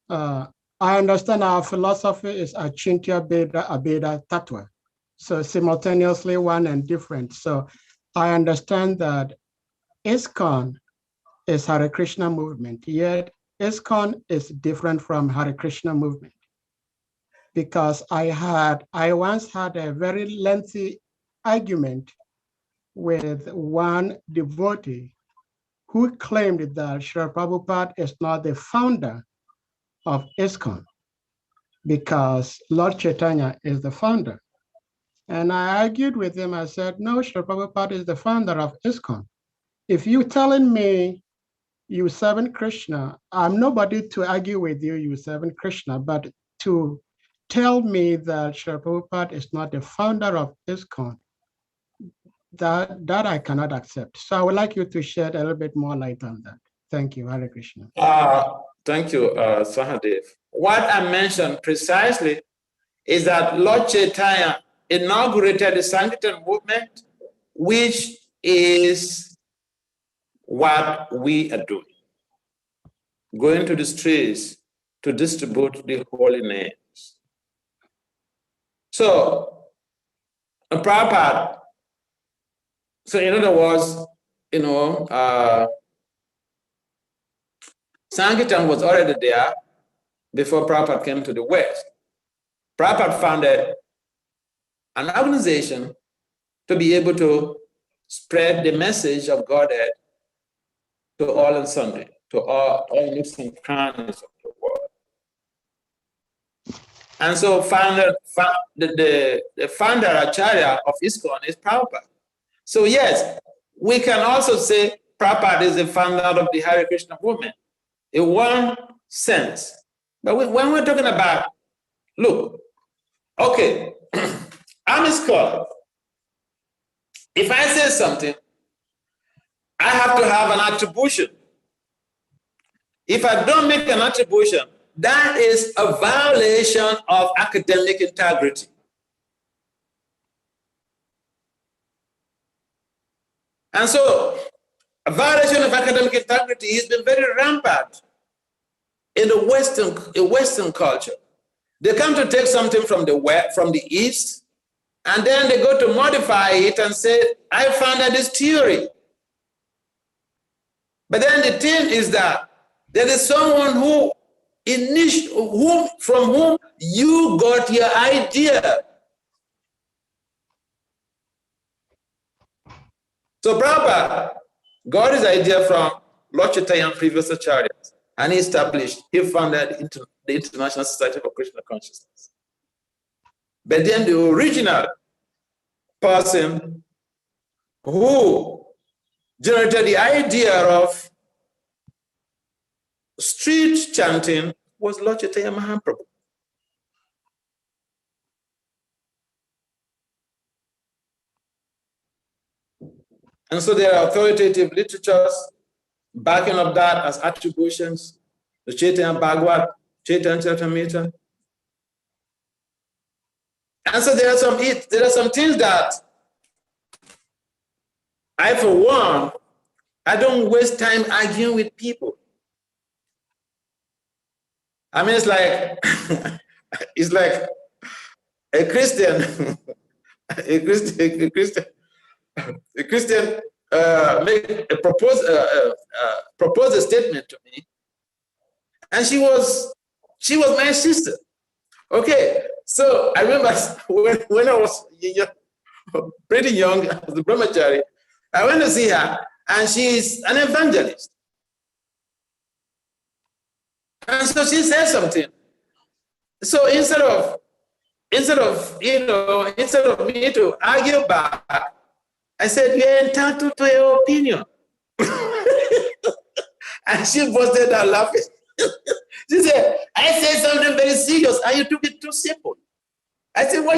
I understand our philosophy is Achintya Beda Abeda Tattva. So simultaneously one and different. So I understand that ISKCON is Hare Krishna movement, yet ISKCON is different from Hare Krishna movement. Because I once had a very lengthy argument with one devotee who claimed that Srila Prabhupada is not the founder of ISKCON because Lord Chaitanya is the founder. And I argued with him. I said, no, Srila Prabhupada is the founder of ISKCON. If you're telling me you serve Krishna, I'm nobody to argue with you, you serve Krishna, but to tell me that Srila Prabhupada is not the founder of ISKCON, that I cannot accept. So I would like you to shed a little bit more light on that. Thank you, Hare Krishna. Thank you, Sahadev. What I mentioned precisely is that Lord Chaitanya inaugurated the Sankirtan movement, which is what we are doing. Going to the streets to distribute the holy names. So, Prabhupada, so in other words, Sankirtan was already there before Prabhupada came to the West. Prabhupada founded an organization to be able to spread the message of Godhead to all and sundry, to all nooks and crannies of the world. And so the founder Acharya of ISKCON is Prabhupada. So yes, we can also say Prabhupada is the founder of the Hare Krishna movement in one sense. But when we're talking about, look, okay, I'm ISKCON. If I say something, I have to have an attribution. If I don't make an attribution, that is a violation of academic integrity. And so, a violation of academic integrity has been very rampant in the Western culture. They come to take something from the West, from the East, and then they go to modify it and say, I found that this theory. But then the thing is that there is someone from whom you got your idea. So Prabhupada got his idea from Lord Chaitanya and previous acharyas, and he founded the International Society for Krishna Consciousness. But then the original person who generated the idea of street chanting was Lord Chaitanya Mahaprabhu. And so there are authoritative literatures backing up that as attributions, the Chaitanya Bhagavad, Chaitanya Charitamrita. And so there are some things that I, for one, I don't waste time arguing with people. I mean, it's like it's like a Christian, a Christian proposed a statement to me, and she was my sister. Okay, so I remember when I was pretty young, I was a brahmachari, I went to see her, and she's an evangelist. And so she said something. So instead of me to argue back, I said, "You're entitled to your opinion." And she busted out laughing. She said, "I said something very serious, and you took it too simple." I said, "Why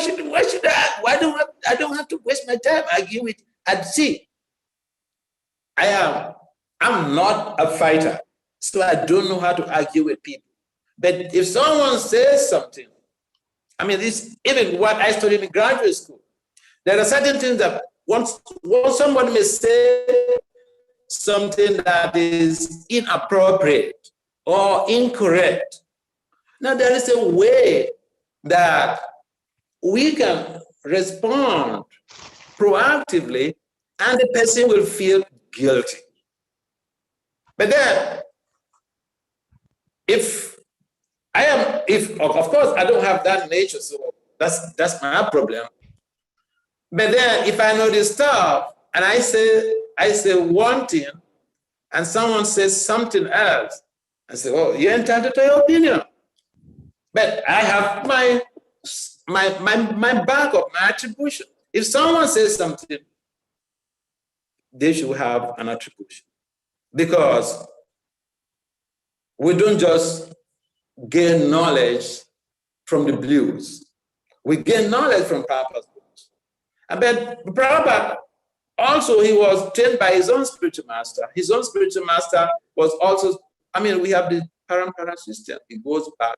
don't have to waste my time arguing with?" And see, I'm not a fighter, so I don't know how to argue with people. But if someone says something, I mean, this even what I studied in graduate school, there are certain things that once somebody may say something that is inappropriate or incorrect. Now there is a way that we can respond proactively, and the person will feel guilty. But then, if of course I don't have that nature, so that's my problem. But then if I know this stuff and I say one thing and someone says something else, I say, "Oh, you're entitled to your opinion." But I have my backup, my attribution. If someone says something, they should have an attribution, because we don't just gain knowledge from the blues. We gain knowledge from Prabhupada's books. But Prabhupada also, he was trained by his own spiritual master. His own spiritual master was also, I mean, we have the parampara system. It goes back.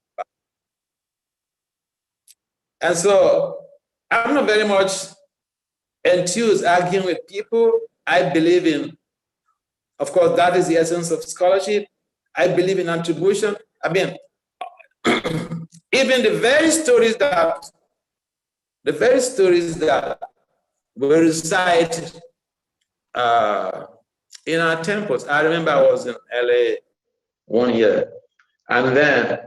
And so I'm not very much enthused arguing with people. I believe in, of course, that is the essence of scholarship. I believe in attribution. I mean, even the very stories that were recited in our temples. I remember I was in LA one year, and then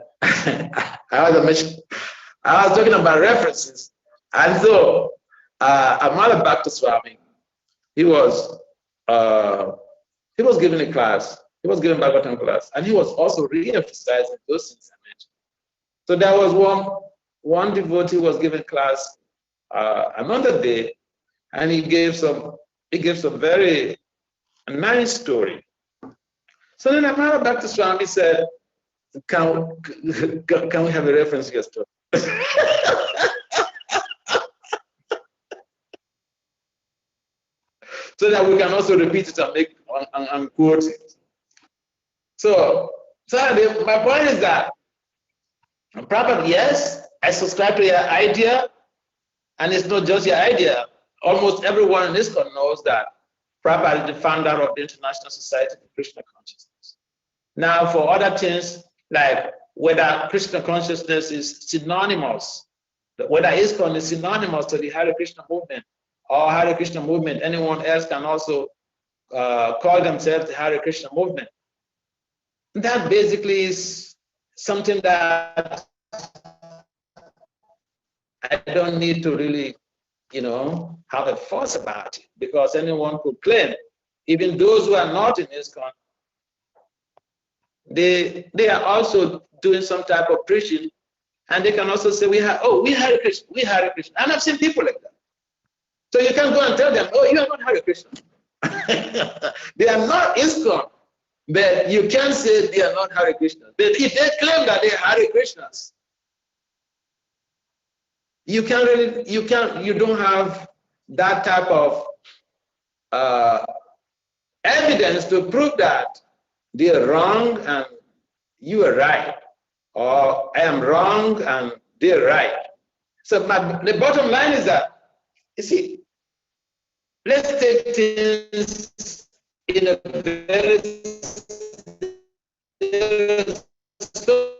I was talking about references, and so Amala Bhakti Swami, he was giving a class. He was giving Bhagavatam class, and he was also re-emphasizing those things I mentioned. So there was one devotee was giving class another day, and he gave some very nice story. So then Amala Bhakti Swami said, can we have a reference to your story? So that we can also repeat it and quote it. So my point is that Prabhupada, yes, I subscribe to your idea, and it's not just your idea. Almost everyone in this country knows that Prabhupada is the founder of the International Society for Krishna Consciousness. Now, for other things, like whether Krishna consciousness is synonymous, whether ISKCON is synonymous to the Hare Krishna movement, or Hare Krishna movement, anyone else can also call themselves the Hare Krishna movement. That basically is something that I don't need to really, have a fuss about it, because anyone could claim, even those who are not in ISKCON, they are also doing some type of preaching, and they can also say, we Hare Krishna, we Hare Krishna. And I've seen people like that. So you can't go and tell them, oh, you are not Hare Krishna. They are not ISKCON, but you can say they are not Hare Krishna. But if they claim that they are Hare Krishnas, you don't have that type of evidence to prove that they are wrong and you are right, or I am wrong and they are right. So the bottom line is that, you see, let's take things in a very so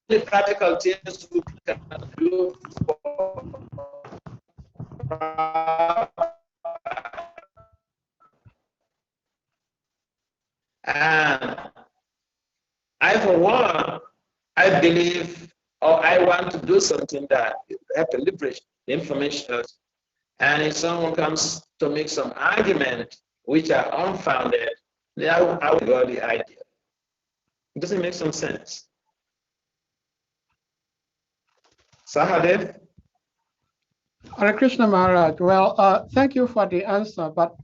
many practical things we can do. And I, for one, I believe, or I want to do something that have to liberate the information. And if someone comes to make some argument which are unfounded, then I will go the idea. It doesn't make some sense. Sahadev? Hare Krishna Maharaj. Well, thank you for the answer, but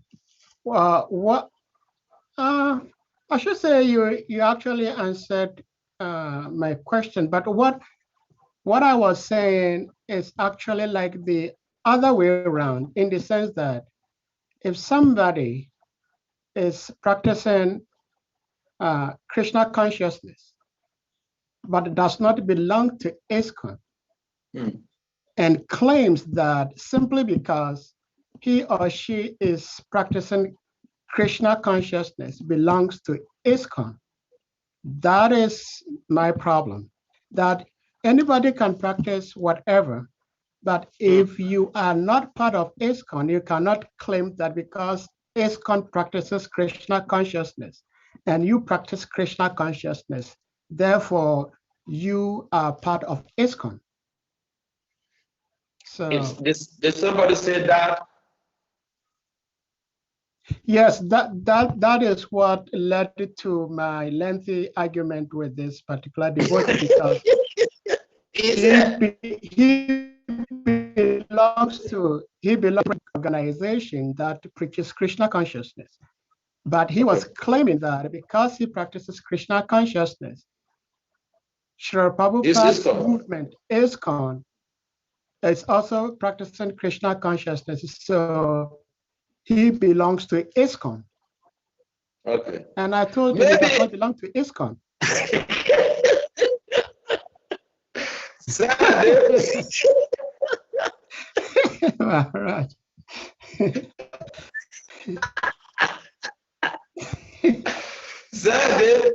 I should say you actually answered my question, but what I was saying is actually like the other way around, in the sense that if somebody is practicing Krishna consciousness, but does not belong to ISKCON, and claims that simply because he or she is practicing Krishna consciousness belongs to ISKCON, that is my problem. That anybody can practice whatever, but if you are not part of ISKCON, you cannot claim that because ISKCON practices Krishna consciousness and you practice Krishna consciousness, therefore you are part of ISKCON. So did somebody say that? Yes, that is what led to my lengthy argument with this particular devotee, because he belongs to an organization that preaches Krishna consciousness. But he was claiming that because he practices Krishna consciousness, Srila Prabhupada's movement, ISKCON, is also practicing Krishna consciousness. So he belongs to ISKCON. Okay. And I told him he does not belong to ISKCON. Right. Zadev,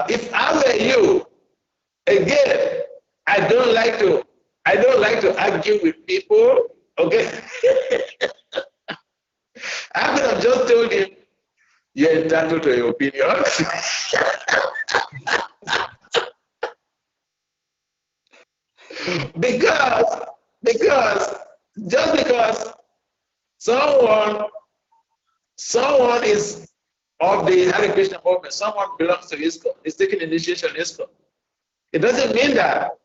if I were you, again, I don't like to argue with people. Okay. I could have just told him, you're entitled to your opinion. because someone is of the Hare Krishna movement, someone belongs to ISKCON, is taking initiation in ISKCON. It doesn't mean that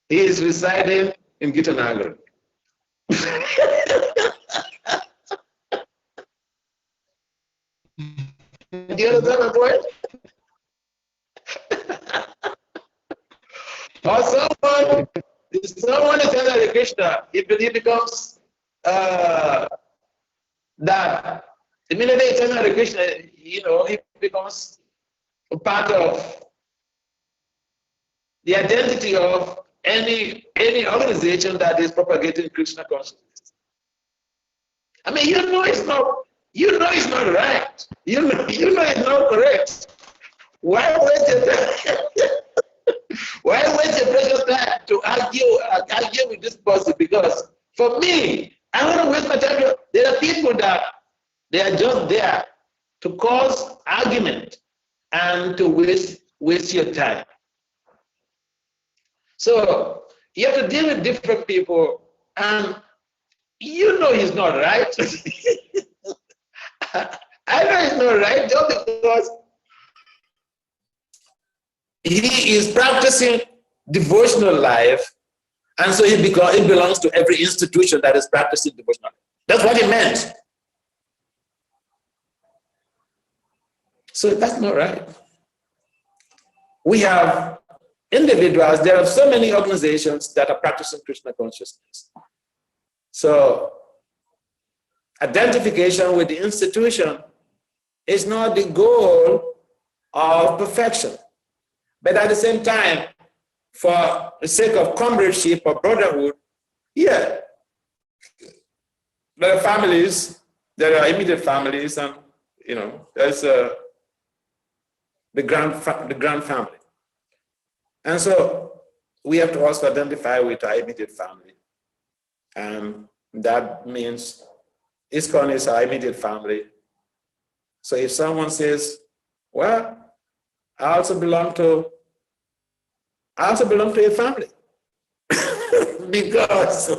he is residing in Gitanagara. Do you understand my point? Or someone is Hare Krishna, he becomes that immediately it's Hare Krishna, he becomes a part of the identity of any organization that is propagating Krishna consciousness. I mean, it's not right. You know it's not correct. Why waste your precious time to argue with this person? Because for me, I don't want to waste my time. There are people that they are just there to cause argument and to waste your time. So you have to deal with different people, and he's not right. I know he's not right just because he is practicing devotional life, and so it belongs to every institution that is practicing devotional life. That's what he meant. So that's not right. We have individuals, there are so many organizations that are practicing Krishna consciousness. So identification with the institution is not the goal of perfection. But at the same time, for the sake of comradeship or brotherhood, yeah, there are families, there are immediate families, and there's the grand family. And so we have to also identify with our immediate family. And that means ISKCON is our immediate family. So if someone says, well, I also belong to a family because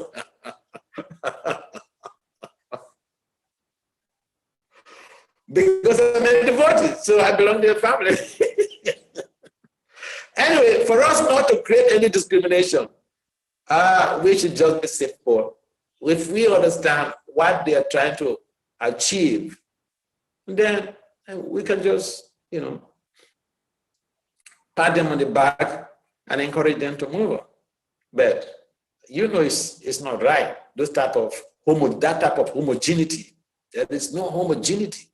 I'm a devotee, so I belong to a family. Anyway, for us not to create any discrimination, we should just be simple. If we understand what they are trying to achieve, then we can just, pat them on the back and encourage them to move on. But it's not right. That type of homogeneity. There is no homogeneity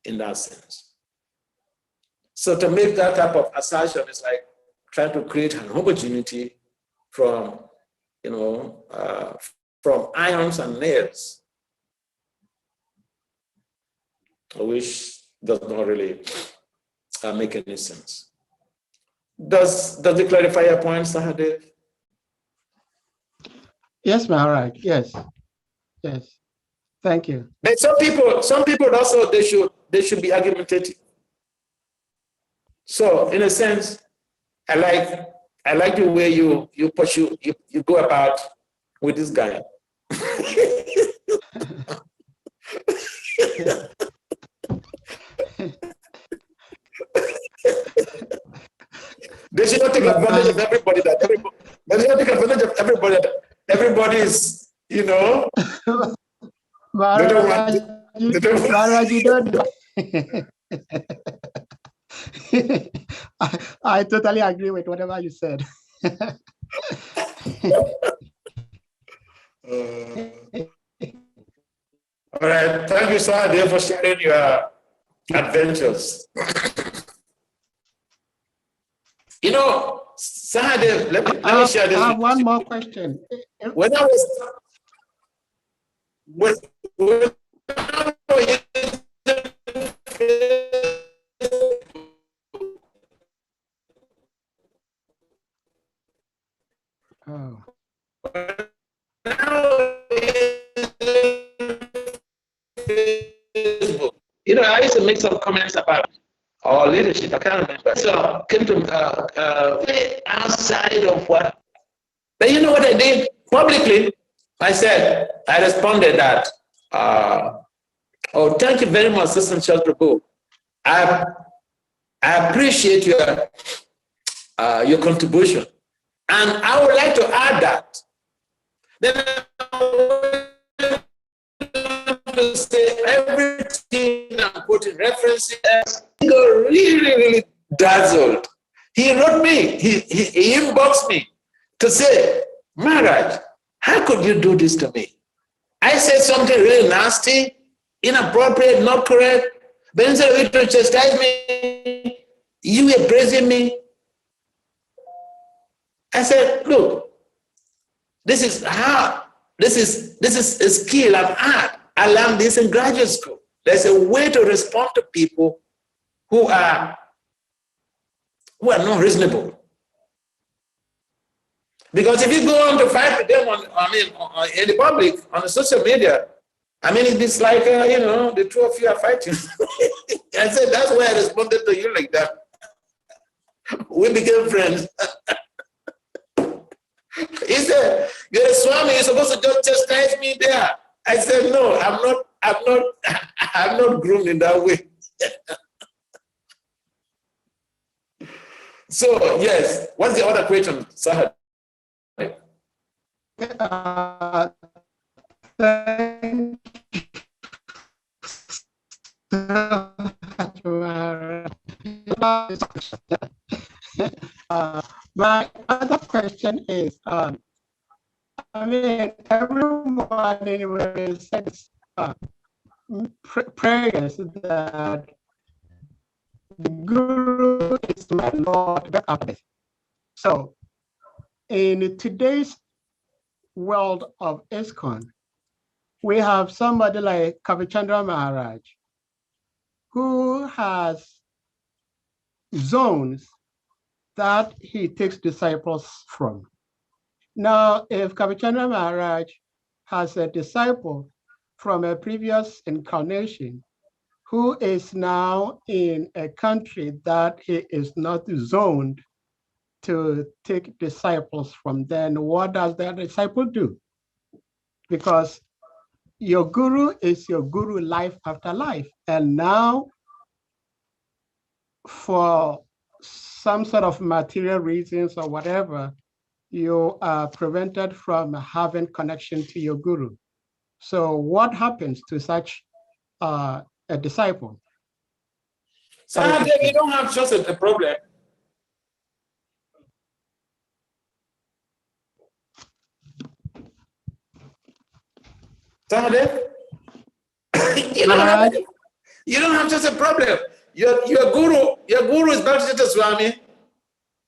in that sense. So to make that type of assertion is like trying to create an homogeneity from, from ions and nails, which does not really make any sense. Does it clarify your point, Sahadev? Yes, Maharaj. Yes. Thank you. But some people also they should be argumentative. So in a sense, I like the way you go about with this guy. They should not take advantage of everybody. They should not take advantage of everybody. Everybody is, Maharaj, you don't know. I totally agree with whatever you said. All right. Thank you, Sahadev, for sharing your adventures. Sahadev, let me share this. I have one more question. When I was I used to make some comments about our leadership. I can't remember. So came to way outside of what. But you know what I did publicly? I responded that, thank you very much, Assistant Charles Prabhu. I appreciate your contribution. And I would like to add that. Then I to say everything I'm putting references, he got really dazzled. He wrote me, he inboxed me to say, Maharaj, how could you do this to me? I said something really nasty, inappropriate, not correct, but instead of you to chastise me, you were praising me. I said, look, this is a skill I've had. I learned this in graduate school. There's a way to respond to people who are not reasonable. Because if you go on to fight with them in the public, on the social media, it's like, the two of you are fighting. I said, that's why I responded to you like that. We became friends. He said, you're a SWAMI, you're supposed to just chastise me there. I said, no, I'm not groomed in that way. So, yes, what's the other question, Sahad? My other question is, everyone says prayers that the Guru is my Lord back after this. So in today's world of ISKCON, we have somebody like Kavichandra Maharaj, who has zones that he takes disciples from. Now, if Kavichandra Maharaj has a disciple from a previous incarnation who is now in a country that he is not zoned to take disciples from, then what does that disciple do? Because your guru is your guru life after life. And now, for some sort of material reasons or whatever, you are prevented from having connection to your guru. So what happens to such a disciple? So you don't have just a problem. You don't have just a problem. Your guru is Bhakti SWAMI,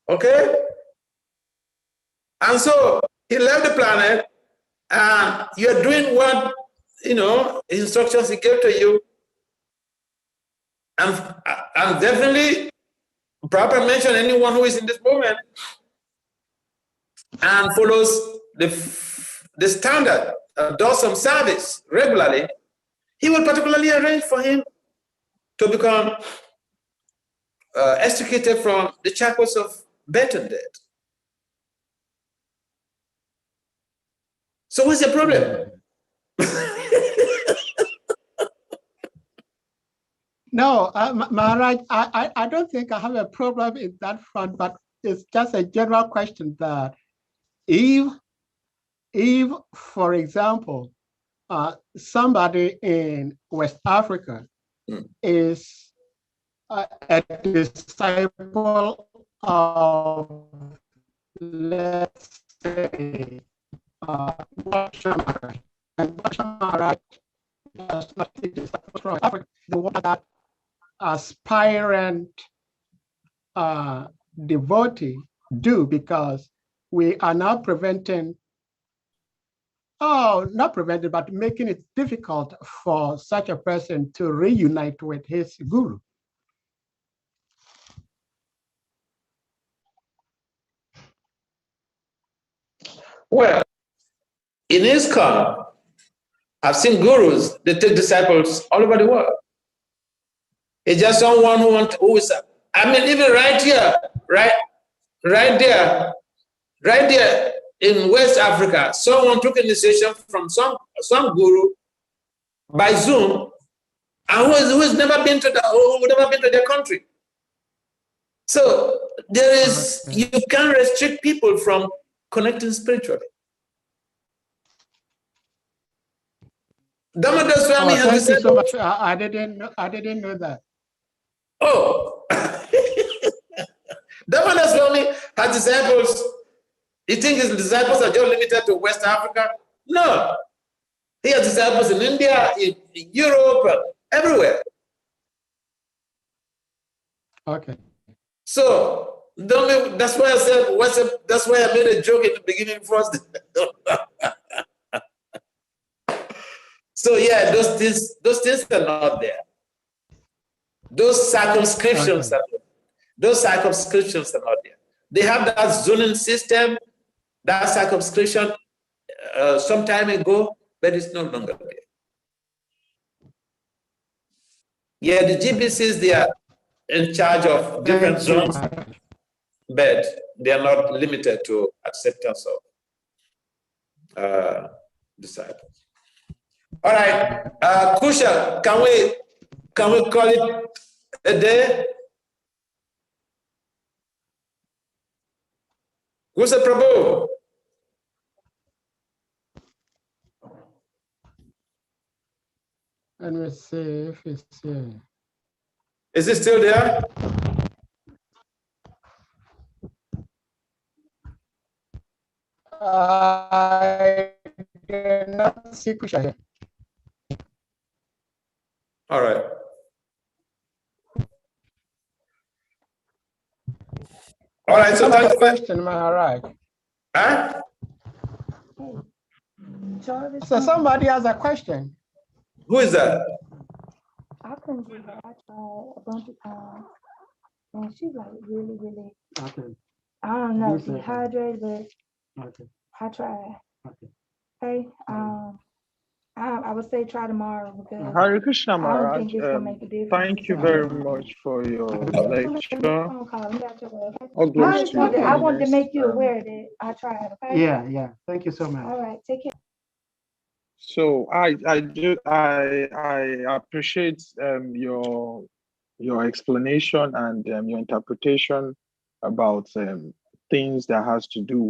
okay? And so he left the planet, and you're doing what instructions he gave to you. And definitely, Prabhupada mentioned anyone who is in this movement and follows the standard, does some service regularly, he will particularly arrange for him to become extricated from the shackles of birth and death. So what's the problem? No, Maharaj, I don't think I have a problem in that front, but it's just a general question that if for example, somebody in West Africa is a disciple of, let's say, Basha, and Basha does not take disciples from Africa, the one that aspirant devotee do, because we are now preventing, not preventing, but making it difficult for such a person to reunite with his guru. Well, in ISKCON, I've seen gurus, they take disciples all over the world. It's just someone who is, I mean, even right here, right there in West Africa, someone took initiation from some guru by Zoom, and who has never been to their country. So there is, you can't restrict people from connecting spiritually. Damodar Swami has thank you so much. I didn't know that. Oh, Damodar Swami has disciples. You think his disciples are just limited to West Africa? No. He has disciples in India, in Europe, everywhere. Okay. So that's why I said, that's why I made a joke in the beginning first. So yeah, those things are not there. Those circumscriptions are not there. They have that zoning system, that circumscription some time ago, but it's no longer there. Yeah, the GBCs, they are in charge of different zones, but they are not limited to acceptance of disciples. All right, Kusha, can we call it a day? Kusha Prabhu. Let me see if it's here. Is it still there? I did not see Kusha here. All right. All right, so thank you. Question, Maharaj. Huh? So somebody has a question. Who is that? I couldn't get her. I tried a bunch of times, and she's like really. Okay. I don't know, This is- dehydrated, but Okay. I tried. Okay. Hey, I would say try tomorrow because Hare Krishna I don't Maharaj, think it's gonna make a difference. thank you very much for your lecture. Phone call, you got your way, okay? All glory I to just your wanted, I wanted to holiness. make you aware that I tried, okay? Yeah. Thank you so much. All right, take care. So I appreciate your explanation and your interpretation about things that has to do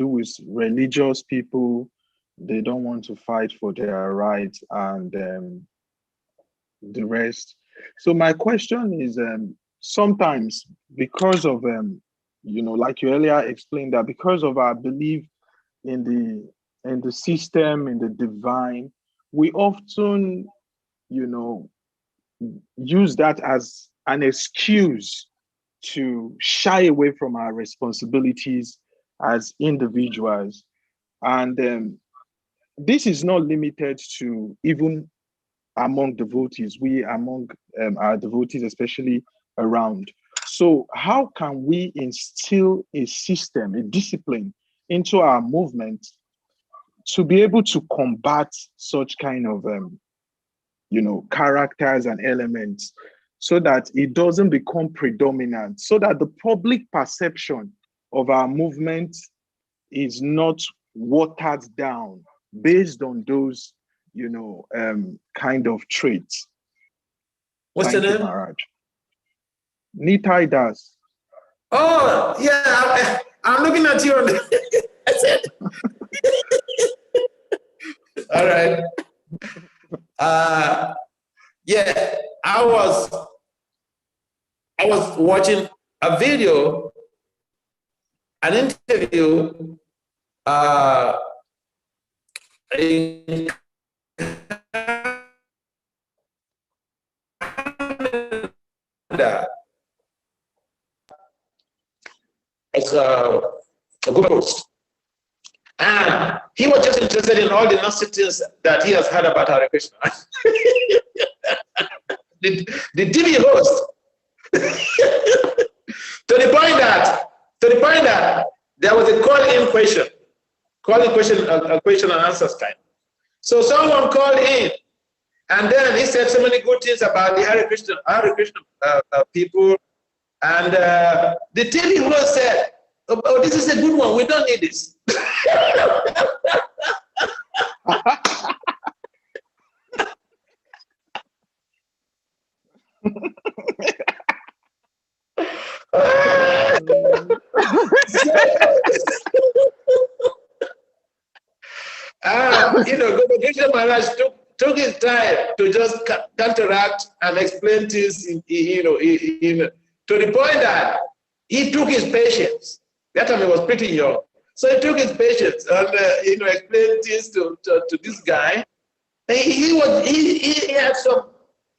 with religious people. They don't want to fight for their rights and the rest. So my question is, sometimes because of like you earlier explained, that because of our belief in the system, in the divine, we often use that as an excuse to shy away from our responsibilities as individuals. And this is not limited to even among devotees, among our devotees, especially around. So how can we instill a system, a discipline into our movement to be able to combat such kind of characters and elements, so that it doesn't become predominant, so that the public perception of our movement is not watered down based on those kind of traits? What's Thank your you, name? Maharaj. Nitai Das. Oh, yeah, I'm looking at you. I said, all right. Yeah, I was watching a video, an interview in Canada. It's a good host. And he was just interested in all the nastiness that he has heard about Hare Krishna. the TV host, to the point that there was a call-in question, a question and answers time. So someone called in, and then he said so many good things about the Hare Krishna people, and the TV host said, "Oh, this is a good one. We don't need this." Gopal Krishna Maharaj took his time to just counteract and explain things, to the point that he took his patience. That time he was pretty young. So he took his patience and explained things to this guy. He had some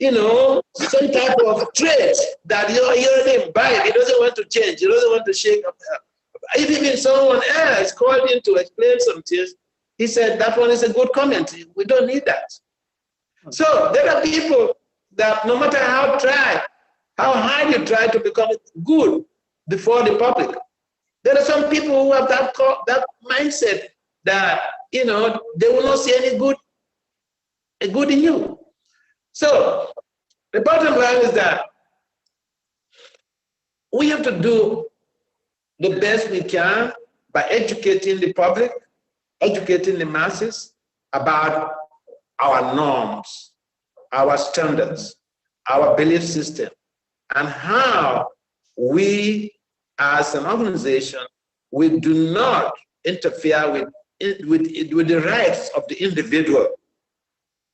some type of trait that he already imbibed. He doesn't want to change. He doesn't want to shake up. If even someone else called him to explain some things, he said that one is a good comment. We don't need that. So there are people that no matter how hard you try to become good before the public, there are some people who have that mindset that they will not see any good in you. So the bottom line is that we have to do the best we can by educating the public, educating the masses about our norms, our standards, our belief system, and how we as an organization, we do not interfere with the rights of the individual.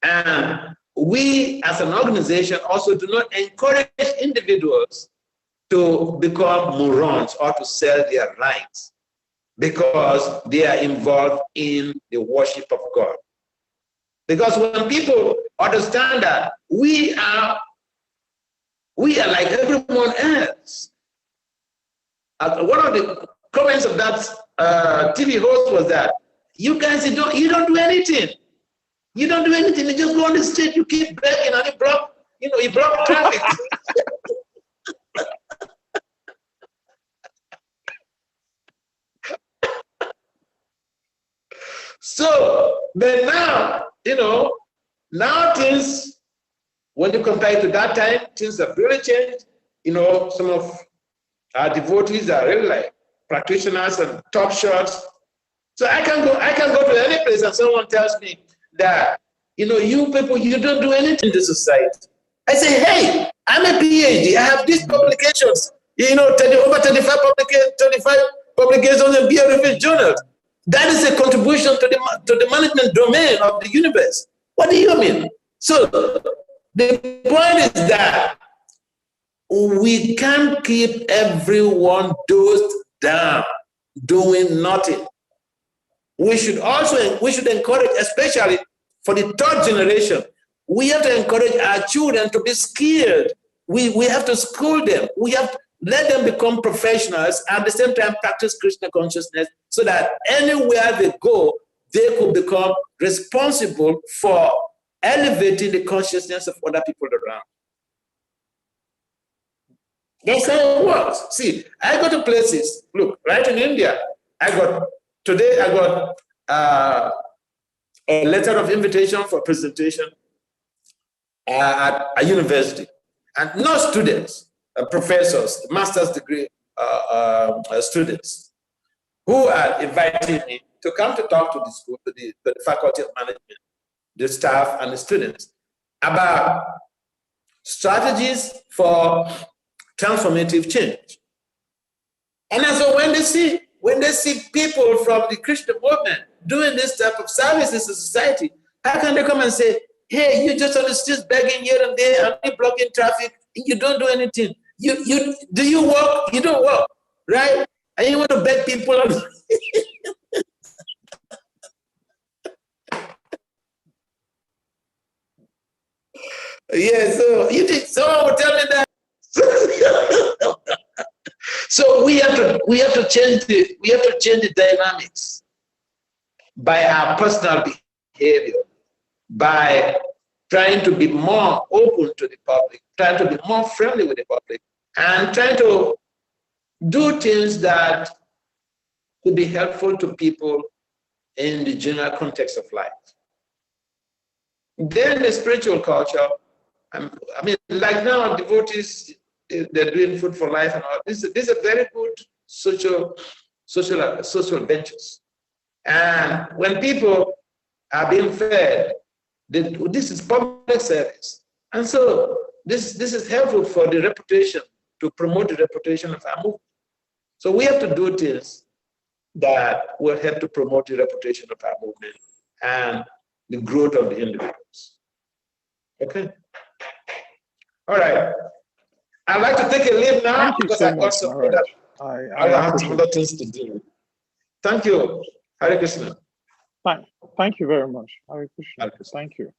And we as an organization also do not encourage individuals to become morons or to sell their rights because they are involved in the worship of God. Because when people understand that we are like everyone else. One of the comments of that TV host was that you guys you don't do anything. You don't do anything. You just go on the street. You keep begging and you block traffic. So, but now, now things, when you compare to that time, things have really changed. Some of our devotees are really like practitioners and top shots. So I can go to any place and someone tells me that, you people, you don't do anything in the society. I say, hey, I'm a PhD. I have these publications, over 35 publications in peer-reviewed journals. That is a contribution to the management domain of the universe. What do you mean? So the point is that we can't keep everyone dosed down, doing nothing. We should encourage, especially for the third generation, we have to encourage our children to be skilled. We have to school them. We have to let them become professionals, at the same time practice Krishna consciousness, so that anywhere they go, they could become responsible for elevating the consciousness of other people around. That's how it works. See, I go to places, look, right in India, today I got a letter of invitation for presentation at a university. And no students, professors, master's degree students, who are inviting me to come to talk to the school, to the faculty of management, the staff and the students about strategies for transformative change. And so when they see people from the Krishna movement doing this type of services to society, how can they come and say, hey, you just on the streets begging here and there and you blocking traffic, you don't do anything. Do you work? You don't work, right? And you want to beg people. Yeah, so you think someone would tell me that? So we have to change the dynamics by our personal behavior, by trying to be more open to the public, trying to be more friendly with the public, and trying to do things that could be helpful to people in the general context of life. Then the spiritual culture, I mean, like now, devotees, they're doing food for life and all. These are very good social ventures. And when people are being fed, this is public service. And so this is helpful for the reputation, to promote the reputation of our movement. So we have to do things that will help to promote the reputation of our movement and the growth of the individuals. Okay? All right. I'd like to take a leave now because I've got some other, I have some other things to do. Thank you. Hare Krishna. Thank you very much. Hare Krishna. Thank you.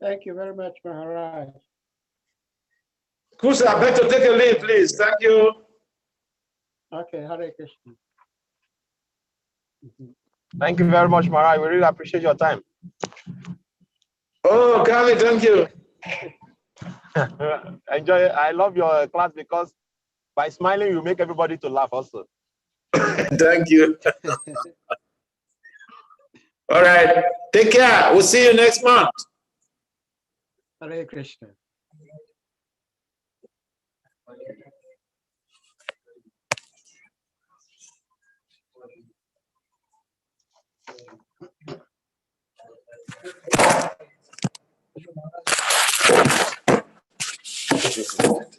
Thank you very much, Maharaj. Kusa, I beg to take a leave, please. Thank you. Okay, Hare Krishna. Thank you very much, Maharaj. We really appreciate your time. Oh, Kami, thank you. Enjoy it. I love your class because by smiling, you make everybody to laugh also. Thank you. All right. Take care. We'll see you next month. Hare Krishna. Thank you.